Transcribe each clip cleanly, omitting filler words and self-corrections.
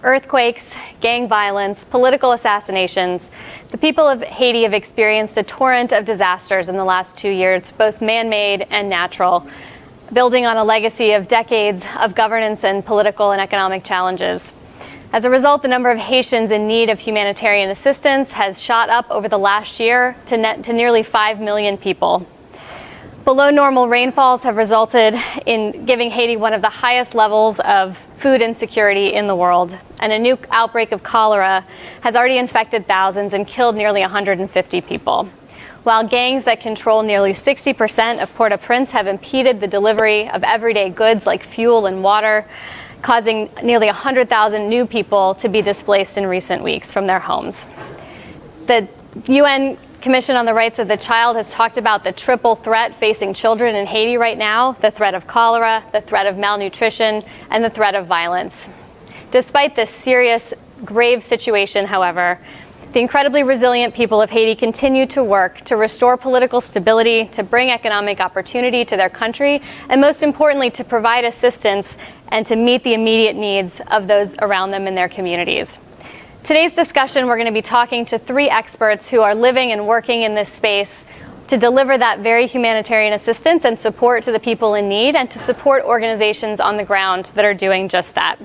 earthquakes, gang violence, political assassinations, the people of Haiti have experienced a torrent of disasters in the last 2 years, both man-made and natural, building on a legacy of decades of governance and political and economic challenges. As a result, the number of Haitians in need of humanitarian assistance has shot up over the last year to nearly 5 million people. Below normal rainfalls have resulted in giving Haiti one of the highest levels of food insecurity in the world. And a new outbreak of cholera has already infected thousands and killed nearly 150 people. While gangs that control nearly 60% of Port-au-Prince have impeded the delivery of everyday goods like fuel and water, causing nearly 100,000 new people to be displaced in recent weeks from their homes. The UN Commission on the Rights of the Child has talked about the triple threat facing children in Haiti right now: the threat of cholera, the threat of malnutrition, and the threat of violence. Despite this serious, grave situation, however, the incredibly resilient people of Haiti continue to work to restore political stability, to bring economic opportunity to their country, and most importantly, to provide assistance and to meet the immediate needs of those around them in their communities. Today's discussion, we're going to be talking to 3 experts who are living and working in this space to deliver that very humanitarian assistance and support to the people in need, and to support organizations on the ground that are doing just that.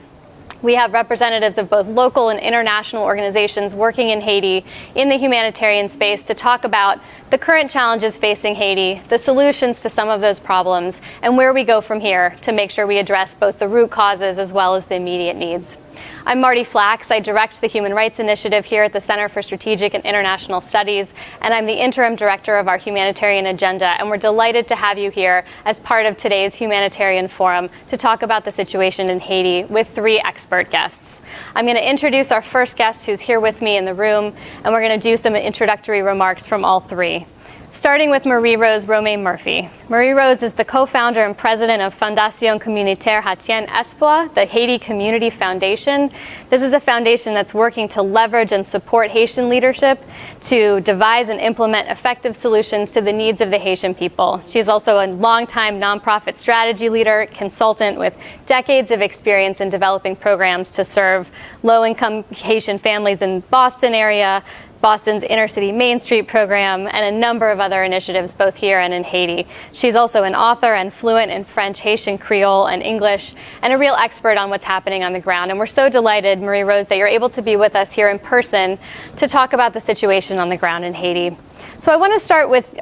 We have representatives of both local and international organizations working in Haiti in the humanitarian space to talk about the current challenges facing Haiti, the solutions to some of those problems, and where we go from here to make sure we address both the root causes as well as the immediate needs. I'm Marty Flax. I direct the Human Rights Initiative here at the Center for Strategic and International Studies, and I'm the interim director of our humanitarian agenda, and we're delighted to have you here as part of today's Humanitarian Forum to talk about the situation in Haiti with 3 expert guests. I'm going to introduce our first guest who's here with me in the room, and we're going to do some introductory remarks from all 3. Starting with Marie-Rose Romay-Murphy. Marie-Rose is the co-founder and president of Fondation Communautaire Haitienne Espoir, the Haiti Community Foundation. This is a foundation that's working to leverage and support Haitian leadership to devise and implement effective solutions to the needs of the Haitian people. She's also a longtime nonprofit strategy leader, consultant with decades of experience in developing programs to serve low-income Haitian families in the Boston area, Boston's Inner City Main Street program, and a number of other initiatives both here and in Haiti. She's also an author and fluent in French, Haitian, Creole, and English, and a real expert on what's happening on the ground. And we're so delighted, Marie-Rose, that you're able to be with us here in person to talk about the situation on the ground in Haiti. So I want to start with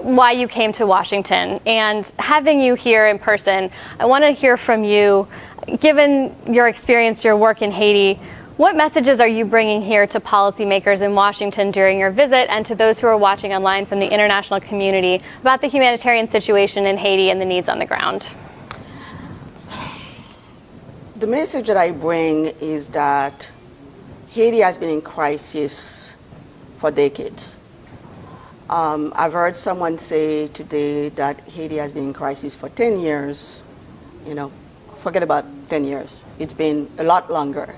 why you came to Washington. And having you here in person, I want to hear from you, given your experience, your work in Haiti, what messages are you bringing here to policymakers in Washington during your visit, and to those who are watching online from the international community, about the humanitarian situation in Haiti and the needs on the ground? The message that I bring is that Haiti has been in crisis for decades. I've heard someone say today that Haiti has been in crisis for 10 years. Forget about 10 years. It's been a lot longer.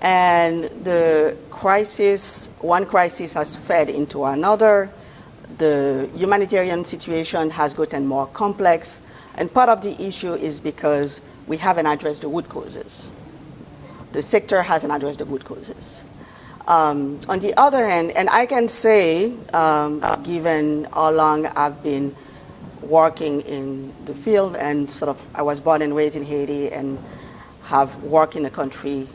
And the crisis, one crisis has fed into another. The humanitarian situation has gotten more complex. And part of the issue is because we haven't addressed the root causes. The sector hasn't addressed the root causes. On the other hand, and I can say, given how long I've been working in the field, and I was born and raised in Haiti and have worked in the country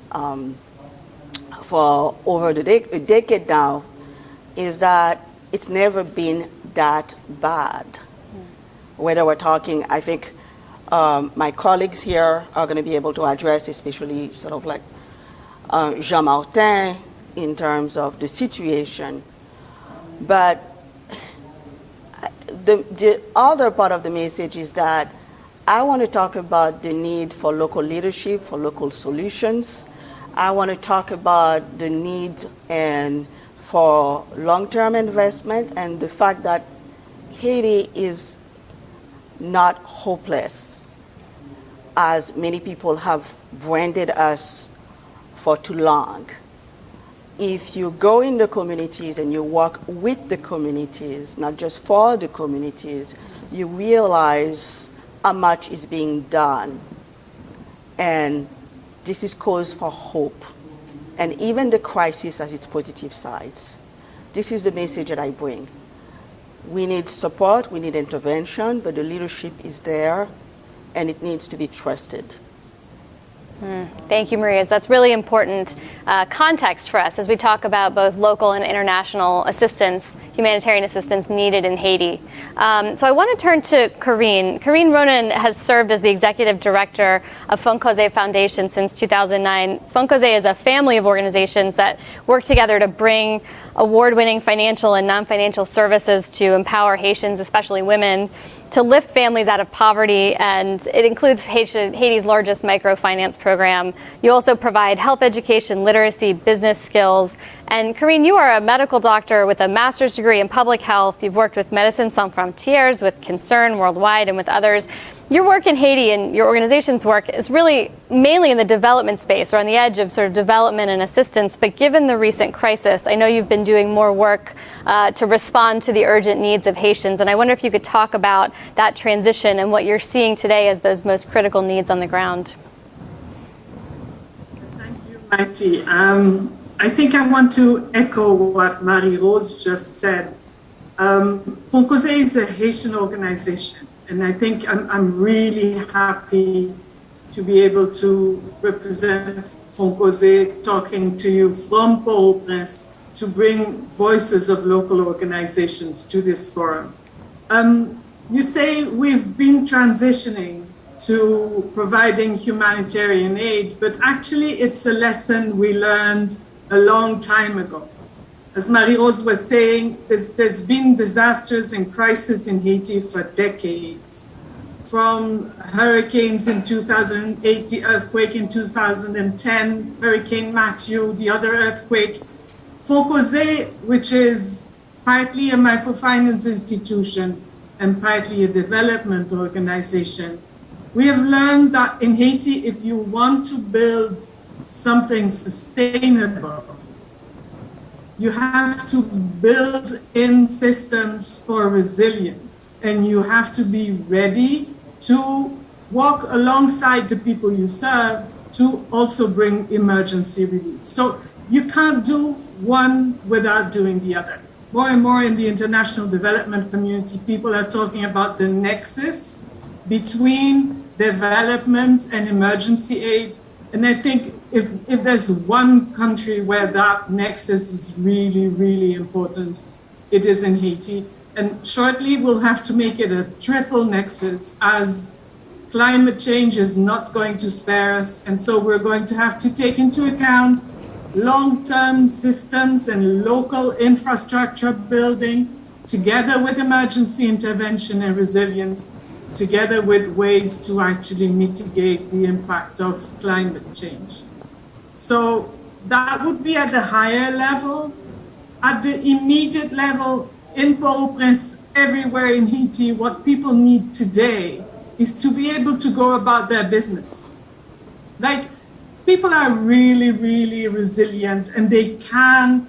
for over a decade now, is that it's never been that bad. Whether we're talking, I think my colleagues here are going to be able to address, especially Jean Martin, in terms of the situation. But the other part of the message is that I want to talk about the need for local leadership, for local solutions. I want to talk about the need for long-term investment, and the fact that Haiti is not hopeless, as many people have branded us for too long. If you go in the communities and you work with the communities, not just for the communities, you realize how much is being done. And this is cause for hope. And even the crisis has its positive sides. This is the message that I bring. We need support, we need intervention, but the leadership is there and it needs to be trusted. Thank you, Maria. That's really important context for us as we talk about both local and international assistance, humanitarian assistance needed in Haiti. So I want to turn to Karine. Karine Ronan has served as the executive director of Foncose Foundation since 2009. Foncose is a family of organizations that work together to bring award-winning financial and non-financial services to empower Haitians, especially women, to lift families out of poverty, and it includes Haiti's largest microfinance program. You also provide health education, literacy, business skills. And Karine, you are a medical doctor with a master's degree in public health. You've worked with Médecins Sans Frontières, with Concern Worldwide, and with others. Your work in Haiti and your organization's work is really mainly in the development space, or on the edge of sort of development and assistance. But given the recent crisis, I know you've been doing more work to respond to the urgent needs of Haitians. And I wonder if you could talk about that transition and what you're seeing today as those most critical needs on the ground. Thank you, Marty. I think I want to echo what Marie-Rose just said. Foncose is a Haitian organization, and I think I'm really happy to be able to represent Foncose, talking to you from Port-au-Prince to bring voices of local organizations to this forum. You say we've been transitioning to providing humanitarian aid, but actually it's a lesson we learned a long time ago. As Marie-Rose was saying, there's been disasters and crises in Haiti for decades. From hurricanes in 2008, the earthquake in 2010, Hurricane Matthew, the other earthquake. Foncose, which is partly a microfinance institution and partly a development organization, we have learned that in Haiti, if you want to build something sustainable, you have to build in systems for resilience, and you have to be ready to walk alongside the people you serve to also bring emergency relief. So you can't do one without doing the other. More and more in the international development community, people are talking about the nexus between development and emergency aid. And I think if there's one country where that nexus is really, really important, it is in Haiti. And shortly we'll have to make it a triple nexus, as climate change is not going to spare us. And so we're going to have to take into account long-term systems and local infrastructure building, together with emergency intervention and resilience, together with ways to actually mitigate the impact of climate change. So that would be at the higher level. At the immediate level, in Port-au-Prince, everywhere in Haiti, what people need today is to be able to go about their business. Like, people are really, really resilient, and they can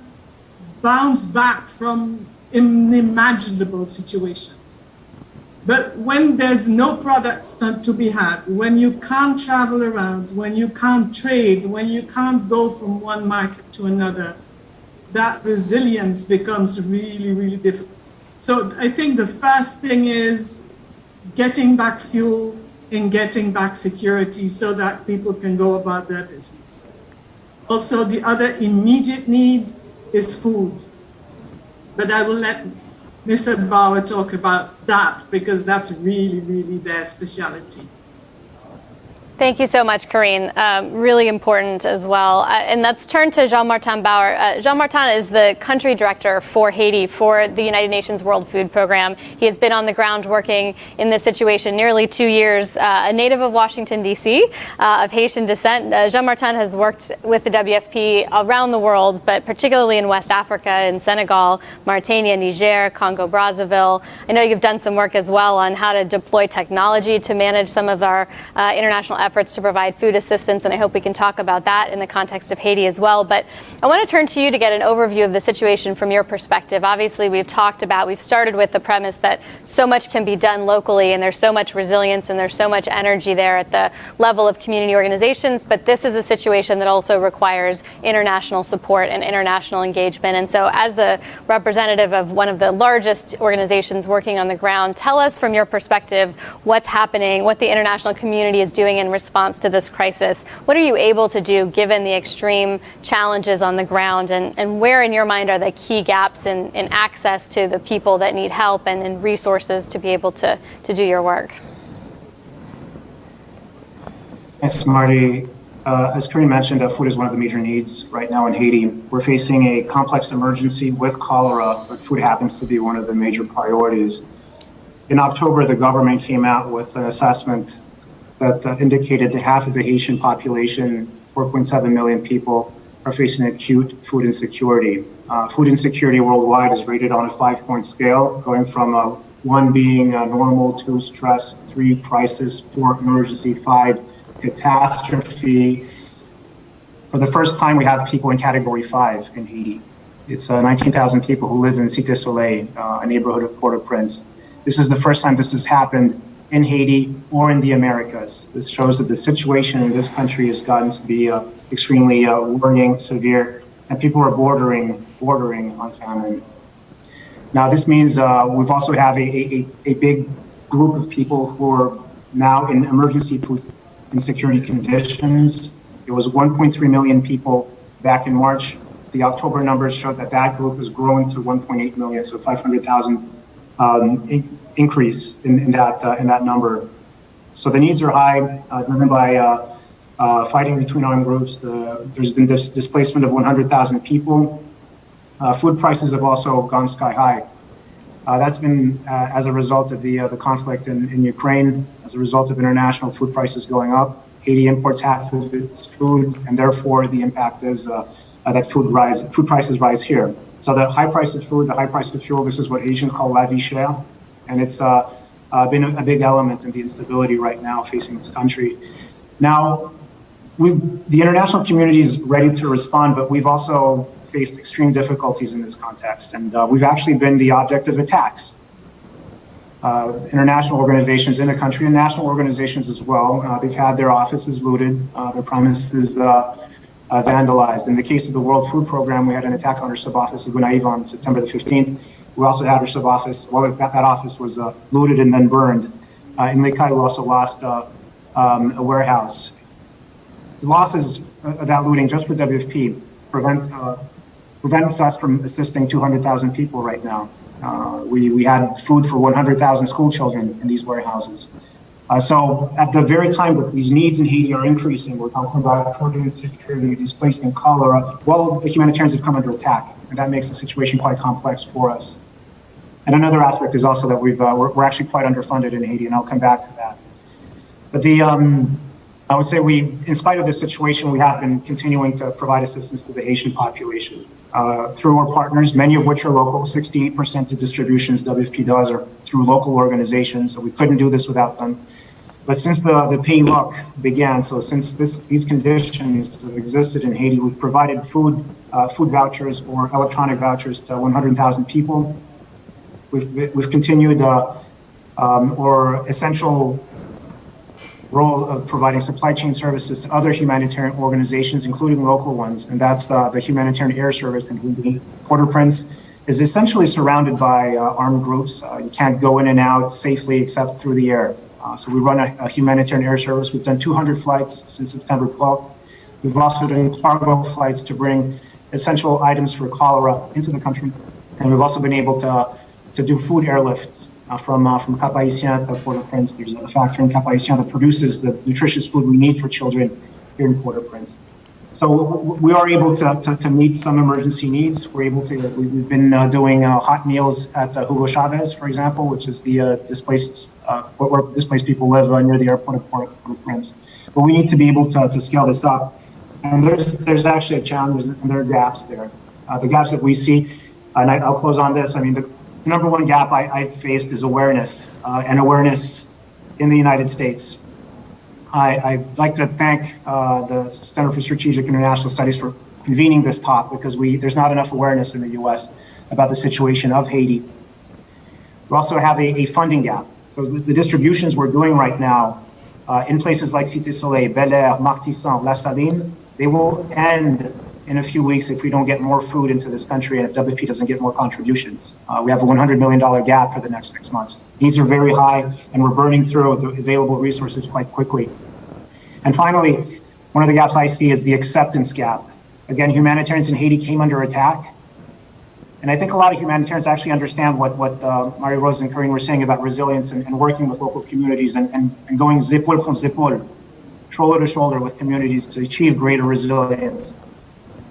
bounce back from unimaginable situations. But when there's no products to be had, when you can't travel around, when you can't trade, when you can't go from one market to another, that resilience becomes really, really difficult. So I think the first thing is getting back fuel and getting back security so that people can go about their business. Also, the other immediate need is food. But I will let Mr. Bauer talk about that, because that's really, really their specialty. Thank you so much, Karine. Really important as well. And let's turn to Jean-Martin Bauer. Jean-Martin is the country director for Haiti for the United Nations World Food Program. He has been on the ground working in this situation nearly 2 years, a native of Washington, D.C., of Haitian descent. Jean-Martin has worked with the WFP around the world, but particularly in West Africa, in Senegal, Mauritania, Niger, Congo, Brazzaville. I know you've done some work as well on how to deploy technology to manage some of our international efforts efforts to provide food assistance, and I hope we can talk about that in the context of Haiti as well. But I want to turn to you to get an overview of the situation from your perspective. Obviously, we've started with the premise that so much can be done locally, and there's so much resilience and there's so much energy there at the level of community organizations, but this is a situation that also requires international support and international engagement. And so as the representative of one of the largest organizations working on the ground, tell us from your perspective what's happening, what the international community is doing in response to this crisis. What are you able to do given the extreme challenges on the ground, and where in your mind are the key gaps in access to the people that need help and in resources to be able to do your work? Thanks, Marty. As Karine mentioned, food is one of the major needs right now in Haiti. We're facing a complex emergency with cholera, but food happens to be one of the major priorities. In October, the government came out with an assessment that indicated that half of the Haitian population, 4.7 million people, are facing acute food insecurity. Food insecurity worldwide is rated on a 5-point scale, going from 1 being normal, 2 stress, 3 crisis, 4 emergency, 5 catastrophe. For the first time, we have people in category 5 in Haiti. It's 19,000 people who live in Cité Soleil, a neighborhood of Port-au-Prince. This is the first time this has happened in Haiti or in the Americas. This shows that the situation in this country has gotten to be extremely worrying, severe, and people are bordering on famine. Now, this means we've also have a big group of people who are now in emergency food insecurity conditions. It was 1.3 million people back in March. The October numbers show that that group is growing to 1.8 million, so 500,000 increase in that number. So the needs are high, driven by fighting between armed groups. There's been this displacement of 100,000 people. Food prices have also gone sky high. That's been as a result of the conflict in Ukraine, as a result of international food prices going up. Haiti imports half of its food, and therefore the impact is that food prices rise here. So the high price of food, the high price of fuel, this is what Asians call la vie chère, and it's been a big element in the instability right now facing this country. Now, the international community is ready to respond, but we've also faced extreme difficulties in this context, and we've actually been the object of attacks. International organizations in the country and national organizations as well, they've had their offices looted, their premises vandalized. In the case of the World Food Program, we had an attack on our sub-office in Gonaïves on September the 15th. We also had our sub-office, well, that office was looted and then burned. In Lekai, we also lost a warehouse. The losses of that looting just for WFP prevents us from assisting 200,000 people right now. We had food for 100,000 school children in these warehouses. So at the very time that these needs in Haiti are increasing, we're talking about food insecurity, displacement, cholera, well, the humanitarians have come under attack, and that makes the situation quite complex for us. And another aspect is also that we're actually quite underfunded in Haiti, and I'll come back to that. But I would say in spite of this situation, we have been continuing to provide assistance to the Haitian population through our partners, many of which are local. 68% of distributions WFP does are through local organizations, so we couldn't do this without them. But since the Pays Loc began, so since these conditions have existed in Haiti, we've provided food vouchers or electronic vouchers to 100,000 people. We've continued our essential role of providing supply chain services to other humanitarian organizations, including local ones, and that's the Humanitarian Air Service in Haiti. Port-au-Prince is essentially surrounded by armed groups. You can't go in and out safely except through the air. So we run a humanitarian air service. We've done 200 flights since September 12th. We've also done cargo flights to bring essential items for cholera into the country. And we've also been able to do food airlifts from Cap-Haïtien to Port-au-Prince. There's a factory in Cap-Haïtien that produces the nutritious food we need for children here in Port-au-Prince. So we are able to meet some emergency needs. We've been doing hot meals at Hugo Chavez, for example, which is the where displaced people live near the airport of Port-au-Prince. But we need to be able to scale this up. And there's actually a challenge, and there are gaps there. The gaps that we see, and I'll close on this. I mean, the number one gap I faced is awareness, and awareness in the United States. I'd like to thank the Center for Strategic International Studies for convening this talk, because there's not enough awareness in the U.S. about the situation of Haiti. We also have a funding gap. So the distributions we're doing right now in places like Cité Soleil, Bel Air, Martissant, La Saline, they will end in a few weeks if we don't get more food into this country and if WFP doesn't get more contributions. We have a $100 million gap for the next 6 months. Needs are very high, and we're burning through the available resources quite quickly. And finally, one of the gaps I see is the acceptance gap. Again, humanitarians in Haiti came under attack. And I think a lot of humanitarians actually understand what Marie-Rose and Corinne were saying about resilience and working with local communities and going zépaule contre zépaule, shoulder to shoulder with communities to achieve greater resilience.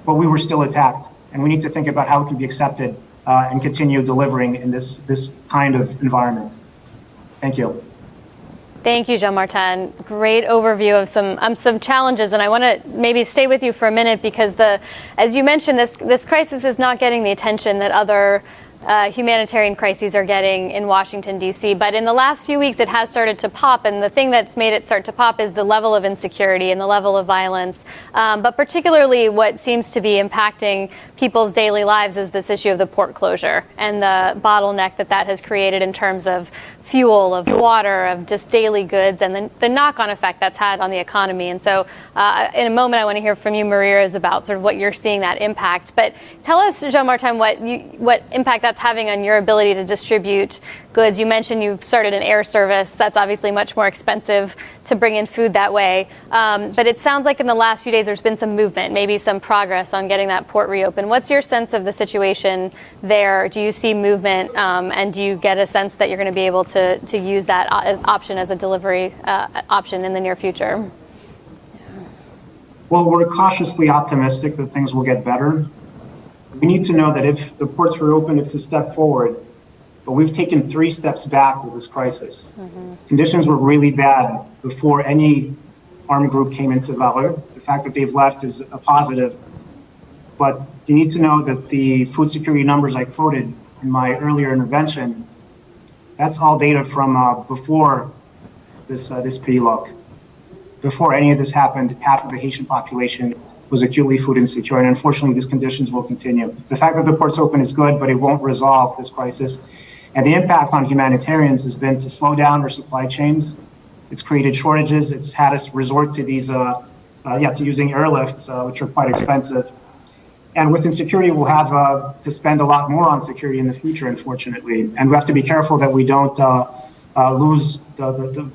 But we were still attacked, and we need to think about how we can be accepted and continue delivering in this kind of environment. Thank you. Thank you, Jean-Martin. Great overview of some challenges, and I want to maybe stay with you for a minute because as you mentioned, this crisis is not getting the attention that other humanitarian crises are getting in Washington, D.C. But in the last few weeks, it has started to pop. And the thing that's made it start to pop is the level of insecurity and the level of violence. But particularly what seems to be impacting people's daily lives is this issue of the port closure and the bottleneck that has created in terms of fuel, of water, of just daily goods, and then the knock-on effect that's had on the economy. And so in a moment, I want to hear from you, Marie-Rose, about sort of what you're seeing that impact. But tell us, Jean-Martin, what impact that's having on your ability to distribute goods. You mentioned you've started an air service. That's obviously much more expensive to bring in food that way. But it sounds like in the last few days there's been some movement, maybe some progress on getting that port reopened. What's your sense of the situation there? Do you see movement, and do you get a sense that you're going to be able to use that as a delivery option in the near future? Well, we're cautiously optimistic that things will get better. We need to know that if the ports reopen, it's a step forward. But we've taken 3 steps back with this crisis. Mm-hmm. Conditions were really bad before any armed group came into Valeur. The fact that they've left is a positive. But you need to know that the food security numbers I quoted in my earlier intervention, that's all data from before this PLOC. Before any of this happened, half of the Haitian population was acutely food insecure, and unfortunately these conditions will continue. The fact that the ports open is good, but it won't resolve this crisis. And the impact on humanitarians has been to slow down our supply chains. It's created shortages. It's had us resort to these, to using airlifts, which are quite expensive. And with insecurity, we'll have to spend a lot more on security in the future, unfortunately. And we have to be careful that we don't lose the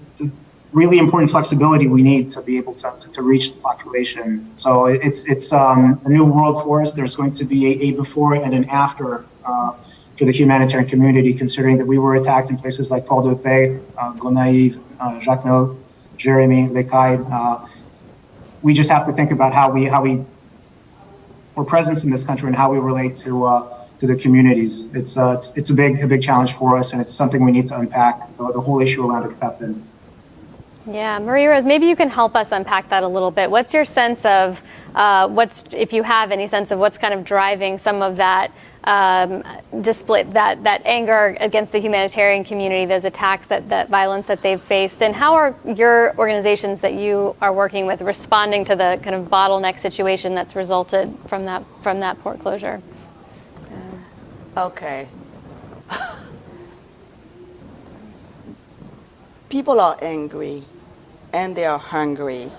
really important flexibility we need to be able to reach the population. So it's a new world for us. There's going to be a before and an after for the humanitarian community, considering that we were attacked in places like Port-de-Paix, Gonaïves, Jacmel, Jérémie, Les Cayes. We just have to think about how our presence in this country and how we relate to the communities. It's a big challenge for us, and it's something we need to unpack, the whole issue around acceptance. Yeah, Marie-Rose, maybe you can help us unpack that a little bit. What's your sense of if you have any sense of what's kind of driving some of that display, that anger against the humanitarian community, those attacks, that violence that they've faced, and how are your organizations that you are working with responding to the kind of bottleneck situation that's resulted from that port closure? Okay. People are angry, and they are hungry,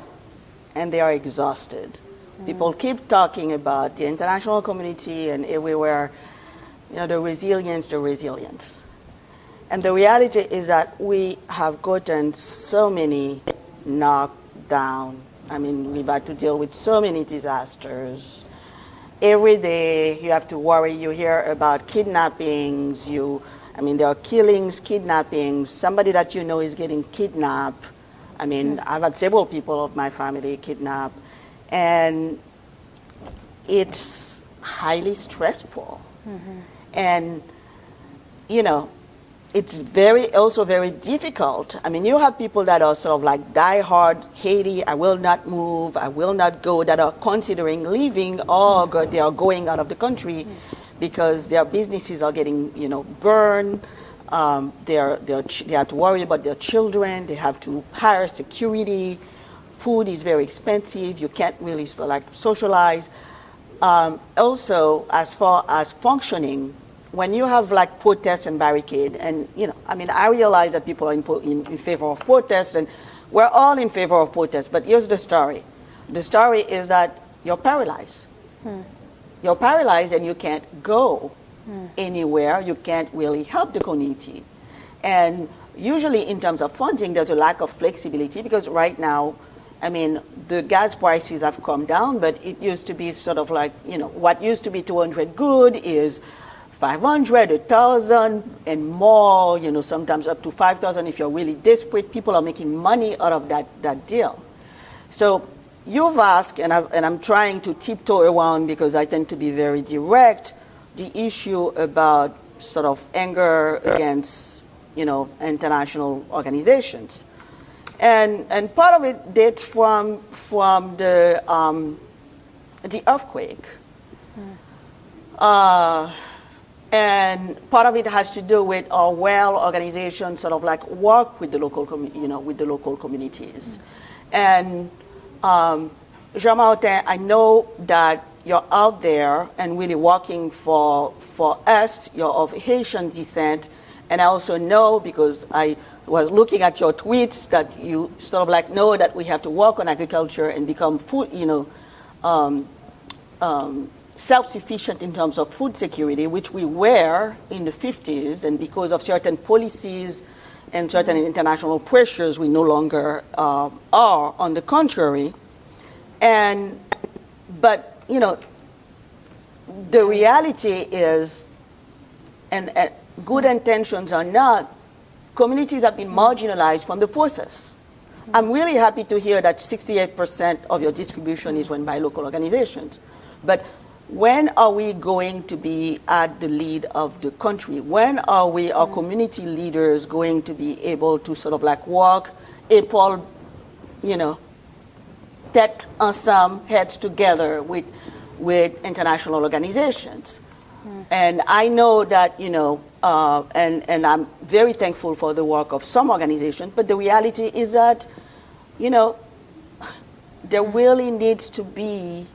and they are exhausted. People keep talking about the international community and everywhere, the resilience. And the reality is that we have gotten so many knocked down. I mean, we've had to deal with so many disasters. Every day you have to worry. You hear about kidnappings. There are killings, kidnappings. Somebody that you know is getting kidnapped. I've had several people of my family kidnapped. And it's highly stressful. Mm-hmm. And, it's also very difficult. You have people that are sort of like die-hard Haiti, I will not move, I will not go, that are considering leaving, or they are going out of the country because their businesses are getting, burned. They have to worry about their children. They have to hire security. food is very expensive. You can't really like socialize. Also, as far as functioning, when you have like protests and barricade, and I mean, I realize that people are in favor of protests, and we're all in favor of protests. But here's the story. The story is that you're paralyzed. You're paralyzed, and you can't go anywhere. You can't really help the community. And usually, in terms of funding, there's a lack of flexibility because right now, I mean, the gas prices have come down, but it used to be sort of like, what used to be 200 good is 500, 1,000, and more, sometimes up to 5,000 if you're really desperate. People are making money out of that deal. So you've asked, and I'm trying to tiptoe around because I tend to be very direct, the issue about sort of anger against, international organizations. And part of it dates from the earthquake. And part of it has to do with our organizations sort of like work with the local communities. And Jean-Martin, I know that you're out there and really working for us. You're of Haitian descent. And I also know, because I was looking at your tweets, that you sort of like know that we have to work on agriculture and become food, self-sufficient in terms of food security, which we were in the 50s, and because of certain policies and certain international pressures, we no longer are. On the contrary, but the reality is, and good intentions are not, communities have been marginalized from the process. I'm really happy to hear that 68% of your distribution is run by local organizations. But when are we going to be at the lead of the country? When are we, our community leaders, going to be able to sort of like walk, épaule, tête ensemble, heads together with international organizations? And I know that, and I'm very thankful for the work of some organizations, but the reality is that, there really needs to be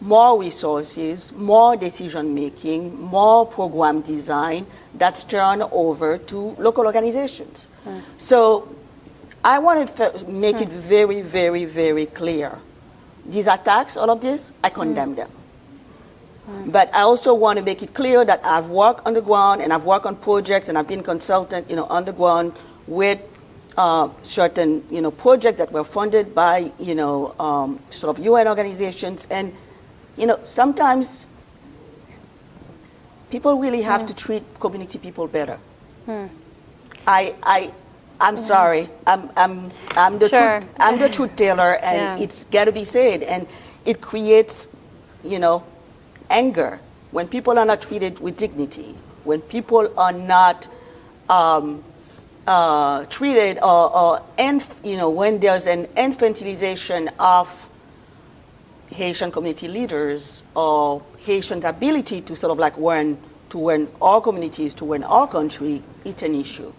more resources, more decision making, more program design that's turned over to local organizations. So I want to make it very, very, very clear. These attacks, all of this, I condemn them. But I also want to make it clear that I've worked on the ground and I've worked on projects and I've been consultant, on the ground with certain, projects that were funded by, sort of UN organizations. And, sometimes people really have to treat community people better. I'm sorry. I'm the truth teller, and it's got to be said. And it creates, anger when people are not treated with dignity, when people are not treated, when there's an infantilization of Haitian community leaders or Haitian ability to sort of like run our communities, to run our country, it's an issue.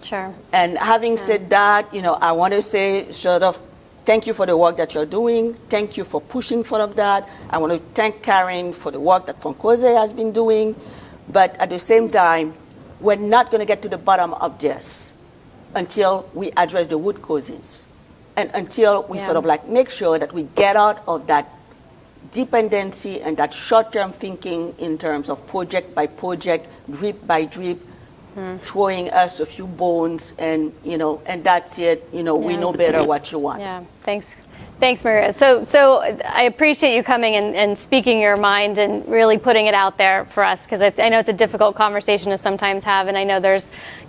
Sure. And having said that, I want to say sort of thank you for the work that you're doing. Thank you for pushing for that. I want to thank Karen for the work that Fonkoze has been doing. But at the same time, we're not going to get to the bottom of this until we address the root causes and until we sort of like make sure that we get out of that dependency and that short-term thinking in terms of project by project, drip by drip, throwing us a few bones and that's it. We know better what you want. Yeah, thanks, Maria. So I appreciate you coming and speaking your mind and really putting it out there for us, because I know it's a difficult conversation to sometimes have, and I know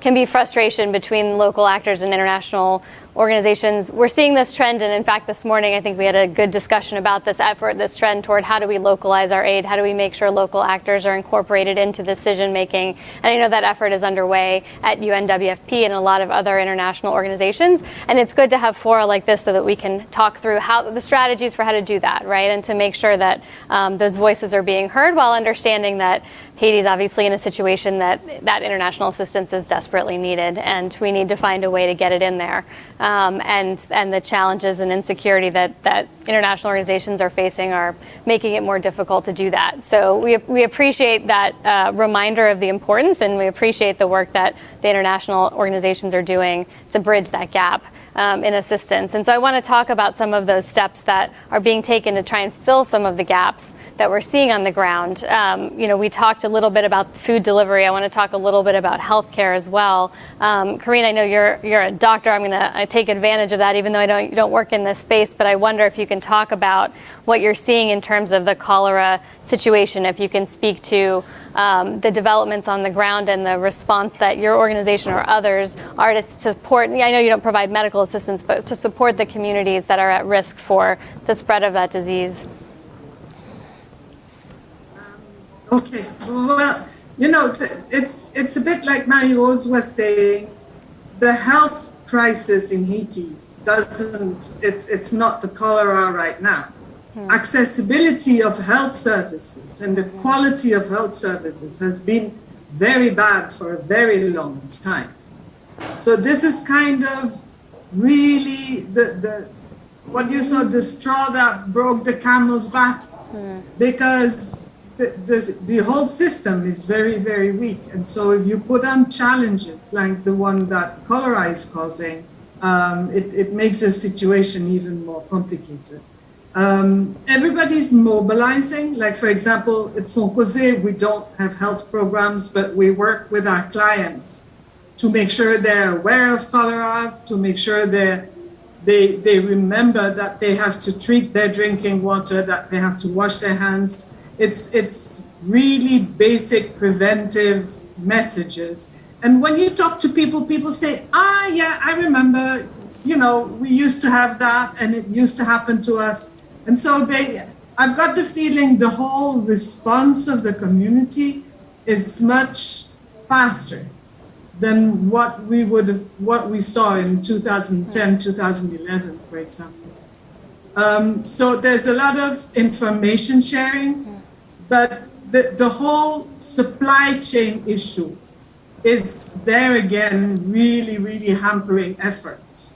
can be frustration between local actors and international organizations. We're seeing this trend, and in fact this morning I think we had a good discussion about this effort, this trend toward how do we localize our aid, how do we make sure local actors are incorporated into decision making, and I know that effort is underway at UNWFP and a lot of other international organizations, and it's good to have fora like this so that we can talk through how the strategies for how to do that, right, and to make sure that those voices are being heard while understanding that Haiti is obviously in a situation that international assistance is desperate desperately needed, and we need to find a way to get it in there. And the challenges and insecurity that international organizations are facing are making it more difficult to do that. So we appreciate that reminder of the importance, and we appreciate the work that the international organizations are doing to bridge that gap in assistance. And so I want to talk about some of those steps that are being taken to try and fill some of the gaps that we're seeing on the ground. We talked a little bit about food delivery. I want to talk a little bit about healthcare as well. Karine, I know you're a doctor. I'm going to take advantage of that, even though you don't work in this space. But I wonder if you can talk about what you're seeing in terms of the cholera situation. If you can speak to the developments on the ground and the response that your organization or others are to support. I know you don't provide medical assistance, but to support the communities that are at risk for the spread of that disease. Okay, well, it's a bit like Marie-Rose was saying, the health crisis in Haiti it's not the cholera right now. Accessibility of health services and the quality of health services has been very bad for a very long time. So this is kind of really the straw that broke the camel's back, because the whole system is very, very weak. And so if you put on challenges like the one that cholera is causing, it makes the situation even more complicated. Everybody's mobilizing. Like, for example, at Foncosé, we don't have health programs, but we work with our clients to make sure they're aware of cholera, to make sure they remember that they have to treat their drinking water, that they have to wash their hands. It's really basic preventive messages. And when you talk to people, people say, yeah, I remember, we used to have that and it used to happen to us. And so I've got the feeling the whole response of the community is much faster than what we saw in 2010, 2011, for example. So there's a lot of information sharing, but the whole supply chain issue is there again, really, really hampering efforts.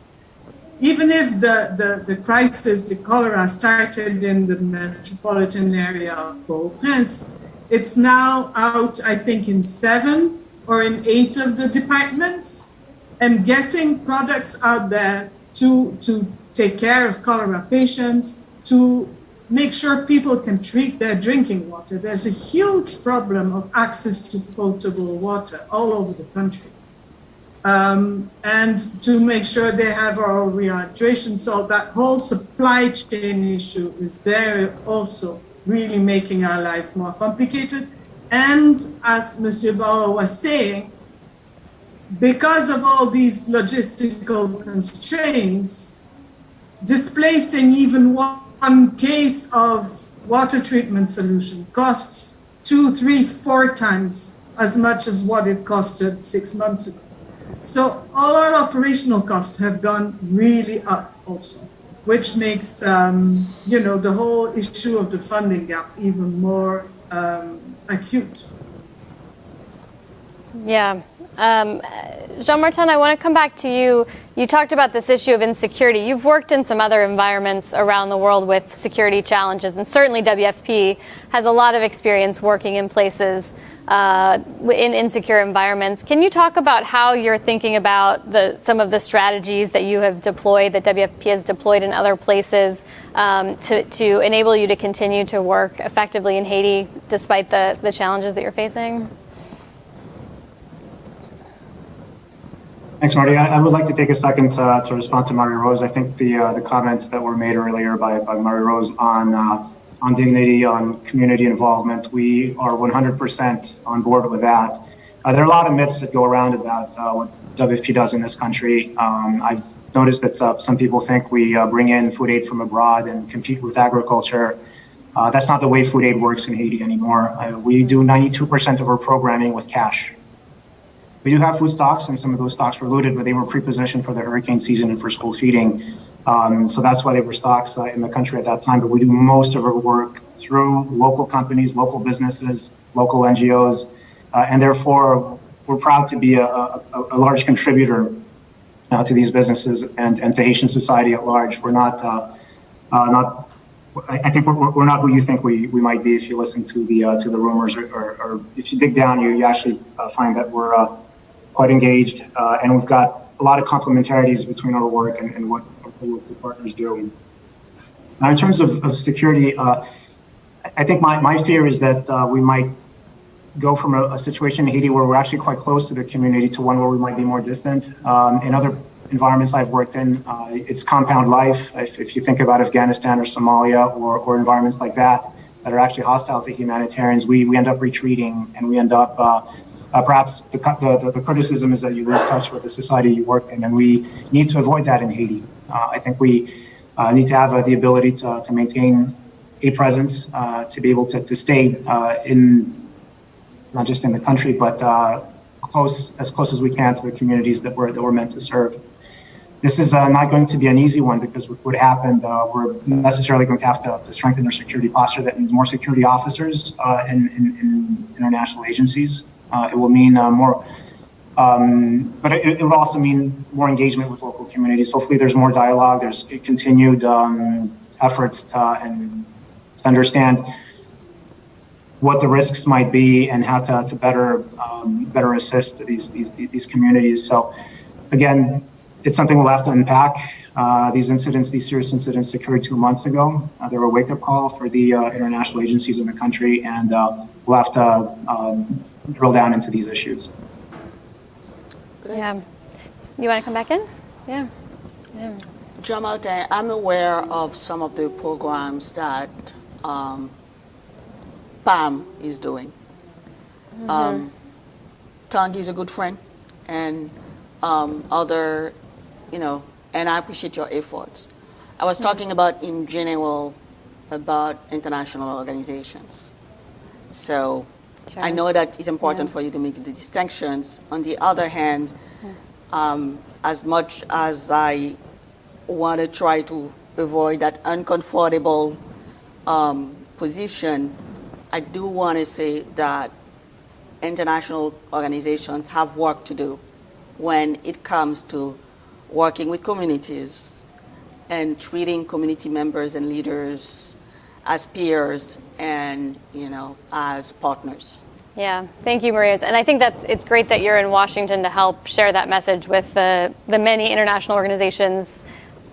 Even if the crisis, the cholera, started in the metropolitan area of Port-au-Prince, it's now out, I think, in 7 or in 8 of the departments, and getting products out there to take care of cholera patients, to make sure people can treat their drinking water. There's a huge problem of access to potable water all over the country. And to make sure they have oral rehydration. So that whole supply chain issue is there also, really making our life more complicated. And as Monsieur Bauer was saying, because of all these logistical constraints, displacing even one case of water treatment solution costs 2, 3, 4 times as much as what it costed 6 months ago. So all our operational costs have gone really up also, which makes, the whole issue of the funding gap even more acute. Yeah. Jean-Martin, I want to come back to you. You talked about this issue of insecurity. You've worked in some other environments around the world with security challenges, and certainly WFP has a lot of experience working in places in insecure environments. Can you talk about how you're thinking about some of the strategies that you have deployed, that WFP has deployed in other places to enable you to continue to work effectively in Haiti despite the challenges that you're facing? Thanks, Marty. I would like to take a second to respond to Marie-Rose. I think the comments that were made earlier by Marie-Rose on dignity, on community involvement, we are 100% on board with that. There are a lot of myths that go around about what WFP does in this country. I've noticed that some people think we bring in food aid from abroad and compete with agriculture. That's not the way food aid works in Haiti anymore. We do 92% of our programming with cash. We do have food stocks, and some of those stocks were looted, but they were pre-positioned for the hurricane season and for school feeding. So that's why they were stocks in the country at that time. But we do most of our work through local companies, local businesses, local NGOs, and therefore we're proud to be a large contributor to these businesses and to Haitian society at large. We're not I think we're not who you think we might be if you listen to the rumors, or if you dig down, you actually find that we're quite engaged, and we've got a lot of complementarities between our work and what our local partners do. Now, in terms of security, I think my fear is that we might go from a situation in Haiti where we're actually quite close to the community to one where we might be more distant. In other environments I've worked in, it's compound life. If you think about Afghanistan or Somalia or environments like that are actually hostile to humanitarians, we end up retreating, and we end up perhaps the criticism is that you lose touch with the society you work in, and we need to avoid that in Haiti. I think we need to have the ability to maintain a presence, to be able to stay in, not just in the country, but as close as we can to the communities that we're meant to serve. This is not going to be an easy one, because with what happened, we're necessarily going to have to strengthen our security posture. That means more security officers in international agencies. It will mean more, but it will also mean more engagement with local communities. Hopefully there's more dialogue, there's continued efforts to understand what the risks might be and how to better assist these communities. So again, it's something we'll have to unpack. These serious incidents occurred 2 months ago. They were a wake-up call for the international agencies in the country, and we'll have to drill down into these issues. Yeah. You want to come back in? Yeah. Jamal, I'm aware of some of the programs that PAM is doing. Tanguy is a good friend, and other, and I appreciate your efforts. I was talking about, in general, about international organizations. So sure. I know that it's important for you to make the distinctions. On the other hand, as much as I want to try to avoid that uncomfortable position, I do want to say that international organizations have work to do when it comes to working with communities and treating community members and leaders as peers and, as partners. Yeah, thank you, Maria. And I think it's great that you're in Washington to help share that message with the many international organizations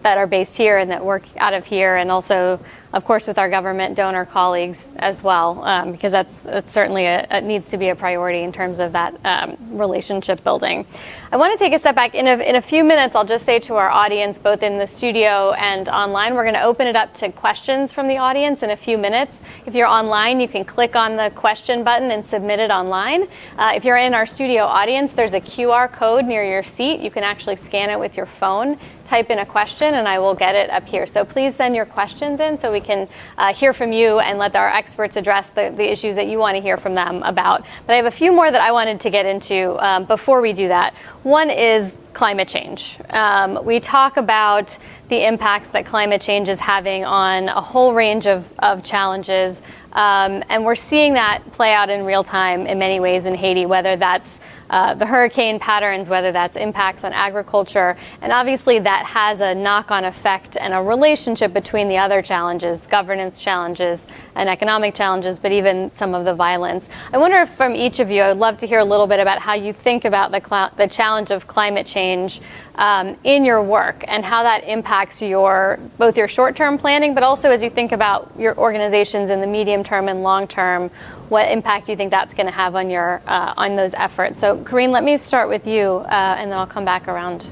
that are based here and that work out of here, and also, of course, with our government donor colleagues as well, because that's certainly it needs to be a priority in terms of that relationship building. I want to take a step back. In a few minutes, I'll just say to our audience, both in the studio and online, we're going to open it up to questions from the audience in a few minutes. If you're online, you can click on the question button and submit it online. If you're in our studio audience, there's a QR code near your seat. You can actually scan it with your phone, type in a question, and I will get it up here. So please send your questions in so we can hear from you and let our experts address the issues that you want to hear from them about. But I have a few more that I wanted to get into before we do that. One is climate change. We talk about the impacts that climate change is having on a whole range of challenges. And we're seeing that play out in real time in many ways in Haiti, whether that's the hurricane patterns, whether that's impacts on agriculture. And obviously that has a knock-on effect and a relationship between the other challenges, governance challenges and economic challenges, but even some of the violence. I wonder if from each of you, I would love to hear a little bit about how you think about the challenge of climate change in your work and how that impacts both your short-term planning, but also as you think about your organizations in the medium term and long term, what impact you think that's going to have on on those efforts. So, Karine, let me start with you, and then I'll come back around.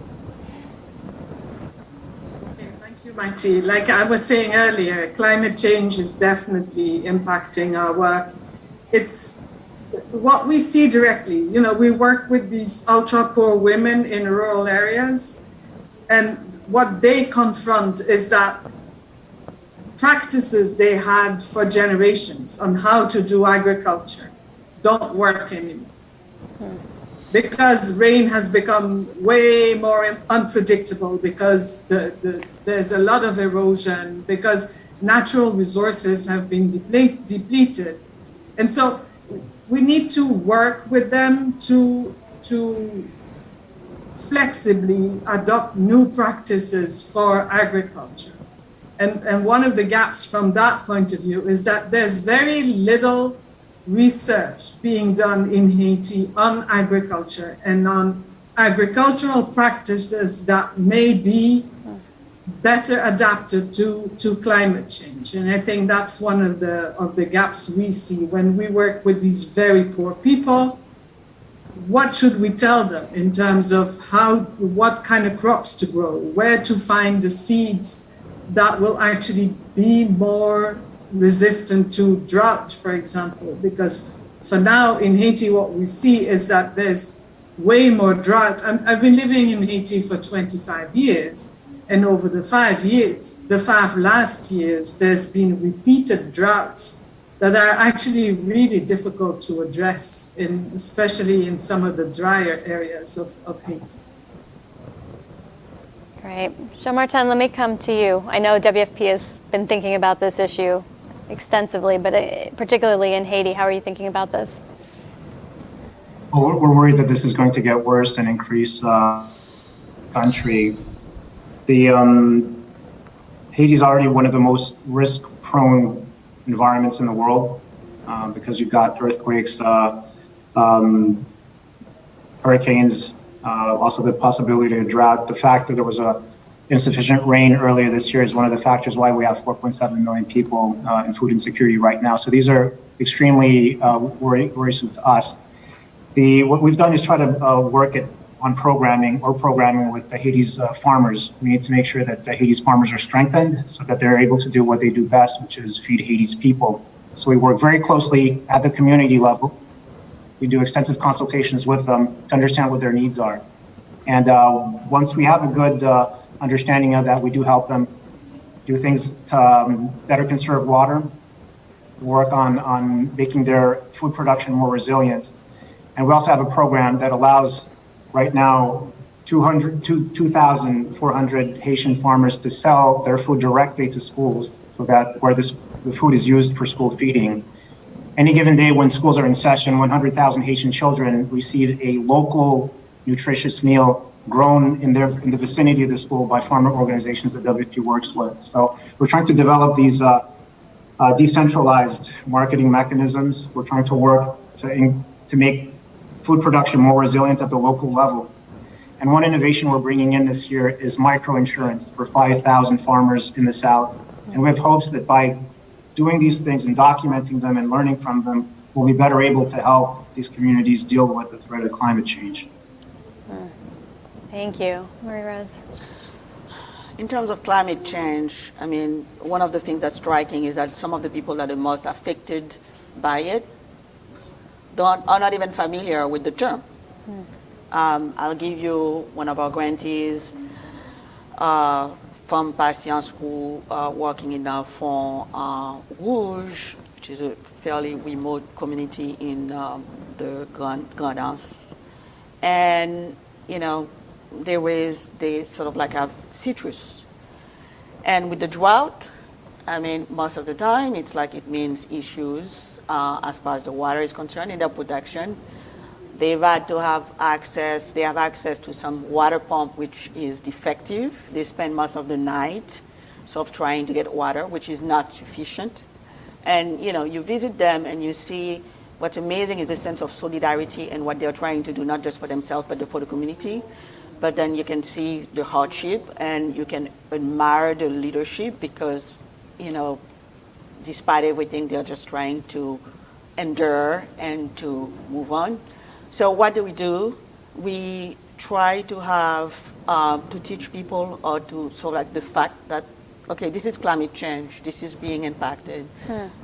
Okay, thank you, Marty. Like I was saying earlier, climate change is definitely impacting our work. It's what we see directly. We work with these ultra-poor women in rural areas, and what they confront is that practices they had for generations on how to do agriculture don't work anymore. Because rain has become way more unpredictable, because there's a lot of erosion, because natural resources have been depleted. And so we need to work with them to to flexibly adopt new practices for agriculture. And one of the gaps from that point of view is that there's very little research being done in Haiti on agriculture and on agricultural practices that may be better adapted to climate change. And I think that's one of the gaps we see when we work with these very poor people. What should we tell them in terms of what kind of crops to grow, where to find the seeds that will actually be more resistant to drought, for example? Because for now in Haiti, what we see is that there's way more drought. I've been living in Haiti for 25 years, and over the 5 last years, there's been repeated droughts that are actually really difficult to address, especially in some of the drier areas of Haiti. Great. Jean-Martin, let me come to you. I know WFP has been thinking about this issue extensively, but particularly in Haiti, how are you thinking about this? Well, we're worried that this is going to get worse and increase country. Haiti is already one of the most risk-prone environments in the world because you've got earthquakes, hurricanes, also the possibility of drought. The fact that there was insufficient rain earlier this year is one of the factors why we have 4.7 million people in food insecurity right now. So these are extremely worrisome to us. What we've done is try to work on programming with the Haiti's farmers. We need to make sure that the Haiti's farmers are strengthened so that they're able to do what they do best, which is feed Haiti's people. So we work very closely at the community level. We do extensive consultations with them to understand what their needs are. And once we have a good understanding of that, we do help them do things to better conserve water, work on making their food production more resilient. And we also have a program that allows right now 2,400 Haitian farmers to sell their food directly to schools, so that where the food is used for school feeding. Any given day when schools are in session, 100,000 Haitian children receive a local nutritious meal grown in the vicinity of the school by farmer organizations that WFP works with. So we're trying to develop these decentralized marketing mechanisms. We're trying to work to make food production more resilient at the local level. And one innovation we're bringing in this year is microinsurance for 5,000 farmers in the South. And we have hopes that by doing these things and documenting them and learning from them, we'll be better able to help these communities deal with the threat of climate change. Thank you. Marie-Rose. In terms of climate change, I mean, one of the things that's striking is that some of the people that are most affected by it are not even familiar with the term. I'll give you one of our grantees from Patience, who are working in the Fond Rouge, which is a fairly remote community in the Grand Anse. And, you know, they sort of like have citrus. And with the drought, I mean, most of the time, it's like it means issues as far as the water is concerned in their production. They've had to have access, they have access to some water pump, which is defective. They spend most of the night sort of trying to get water, which is not sufficient. And, you know, you visit them and you see what's amazing is the sense of solidarity and what they're trying to do, not just for themselves, but for the community. But then you can see the hardship and you can admire the leadership because, you know, despite everything, they're just trying to endure and to move on. So what do? We try to have, to teach people or to sort of like the fact that, okay, this is climate change, this is being impacted,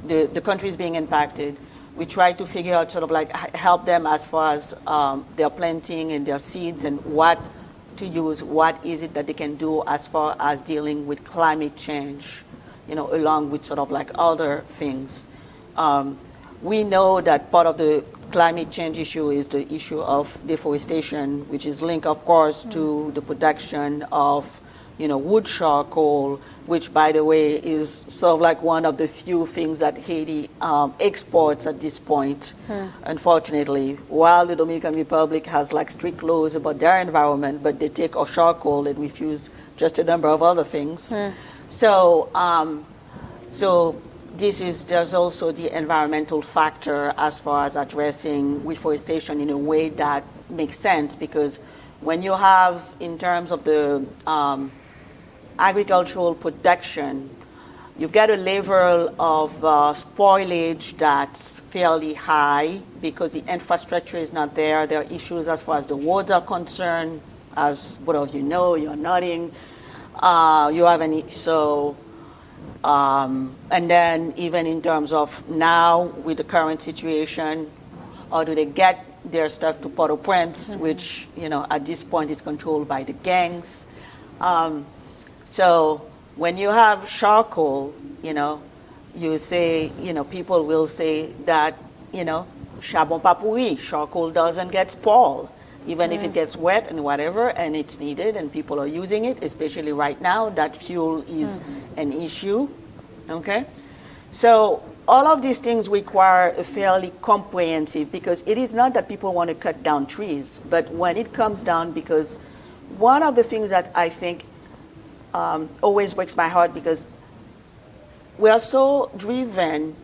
the country is being impacted. We try to figure out sort of like help them as far as their planting and their seeds and what to use, what is it that they can do as far as dealing with climate change, you know, along with sort of like other things. We know that part of the climate change issue is the issue of deforestation, which is linked, of course, to the production of wood charcoal, which, by the way, is sort of like one of the few things that Haiti exports at this point, unfortunately. While the Dominican Republic has like strict laws about their environment, but they take our charcoal and refuse just a number of other things. So, there's also the environmental factor as far as addressing reforestation in a way that makes sense, because when you have, in terms of the agricultural production, you've got a level of spoilage that's fairly high because the infrastructure is not there. There are issues as far as the roads are concerned, as both of you know, you're nodding. You have any, so, and then even in terms of now with the current situation, how do they get their stuff to Port-au-Prince, which, at this point is controlled by the gangs. So when you have charcoal, you say, people will say that, charbon pas pourri, charcoal doesn't get spoiled, even if it gets wet and whatever, and it's needed and people are using it, especially right now, that fuel is an issue, okay? So all of these things require a fairly comprehensive, because it is not that people want to cut down trees, but when it comes down, because one of the things that I think always breaks my heart, because we are so driven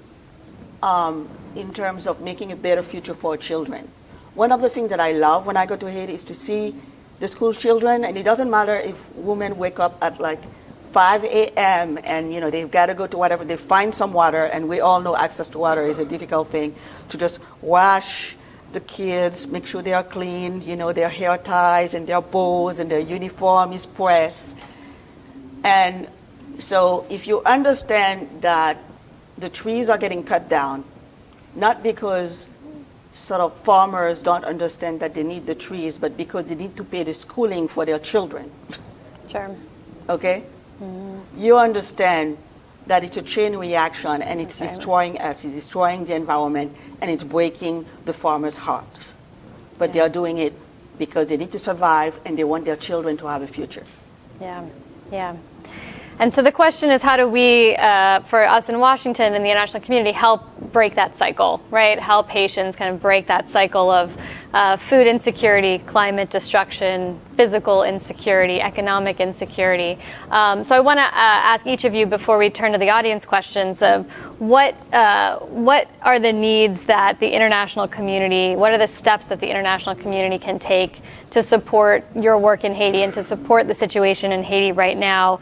in terms of making a better future for our children. One of the things that I love when I go to Haiti is to see the school children, and it doesn't matter if women wake up at like 5 a.m. and they've got to go to whatever, they find some water, and we all know access to water is a difficult thing, to just wash the kids, make sure they are clean, their hair ties and their bows and their uniform is pressed. And so if you understand that the trees are getting cut down, not because sort of farmers don't understand that they need the trees, but because they need to pay the schooling for their children. Sure. Okay? You understand that it's a chain reaction, and it's destroying us, it's destroying the environment, and it's breaking the farmers' hearts. But they are doing it because they need to survive and they want their children to have a future. Yeah. And so the question is, how do we, for us in Washington and the international community, help break that cycle, right? Help Haitians kind of break that cycle of food insecurity, climate destruction, physical insecurity, economic insecurity. So I want to ask each of you, before we turn to the audience questions, of what are the needs that the international community, what are the steps that the international community can take to support your work in Haiti and to support the situation in Haiti right now,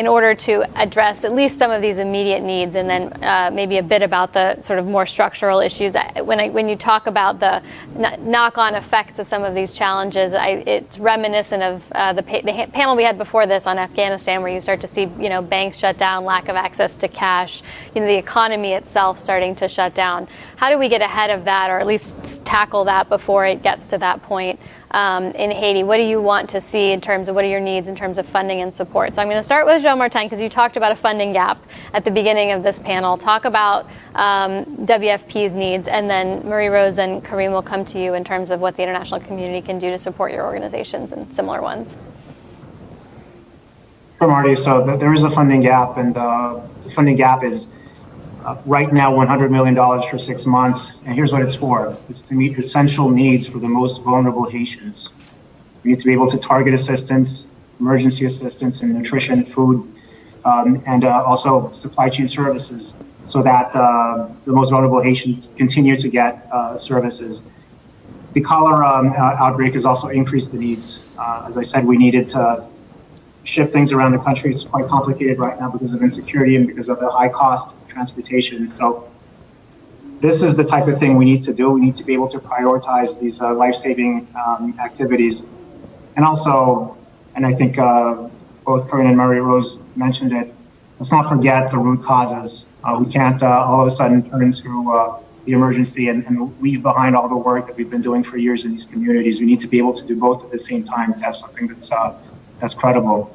in order to address at least some of these immediate needs, and then maybe a bit about the sort of more structural issues. When you talk about the knock-on effects of some of these challenges, it's reminiscent of the panel we had before this on Afghanistan, where you start to see banks shut down, lack of access to cash, the economy itself starting to shut down. How do we get ahead of that, or at least tackle that before it gets to that point? In Haiti, what do you want to see in terms of, what are your needs in terms of funding and support? So I'm going to start with Jean-Martin, because you talked about a funding gap at the beginning of this panel. Talk about WFP's needs, and then Marie-Rose and Karim will come to you in terms of what the international community can do to support your organizations and similar ones. Sure, Marty. So there is a funding gap, and the funding gap is right now $100 million for 6 months. And here's what it's for. It's to meet essential needs for the most vulnerable Haitians. We need to be able to target assistance, emergency assistance, and nutrition, food, and also supply chain services, so that the most vulnerable Haitians continue to get services. The cholera outbreak has also increased the needs. As I said, we needed to ship things around the country. It's quite complicated right now because of insecurity and because of the high cost of transportation. So this is the type of thing we need to do. We need to be able to prioritize these life-saving activities. And also, and I think both Corinne and Marie-Rose mentioned it, let's not forget the root causes. We can't all of a sudden turn to the emergency and leave behind all the work that we've been doing for years in these communities. We need to be able to do both at the same time to have something that's credible.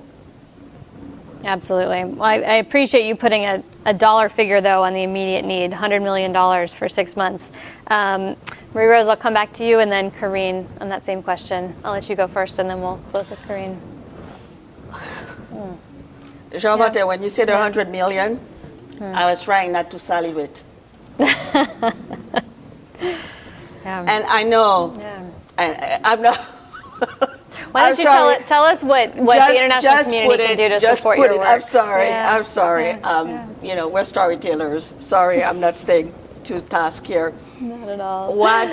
Absolutely. Well, I appreciate you putting a dollar figure, though, on the immediate need, $100 million for 6 months. Marie-Rose, I'll come back to you, and then Corinne on that same question. I'll let you go first, and then we'll close with Corinne. Jean-Martin, when you said 100 million, I was trying not to salivate. And I know, I'm not. Why don't you tell us what the international community can do to support your work? I'm sorry. You know, we're storytellers. Sorry, I'm not staying to task here. Not at all. What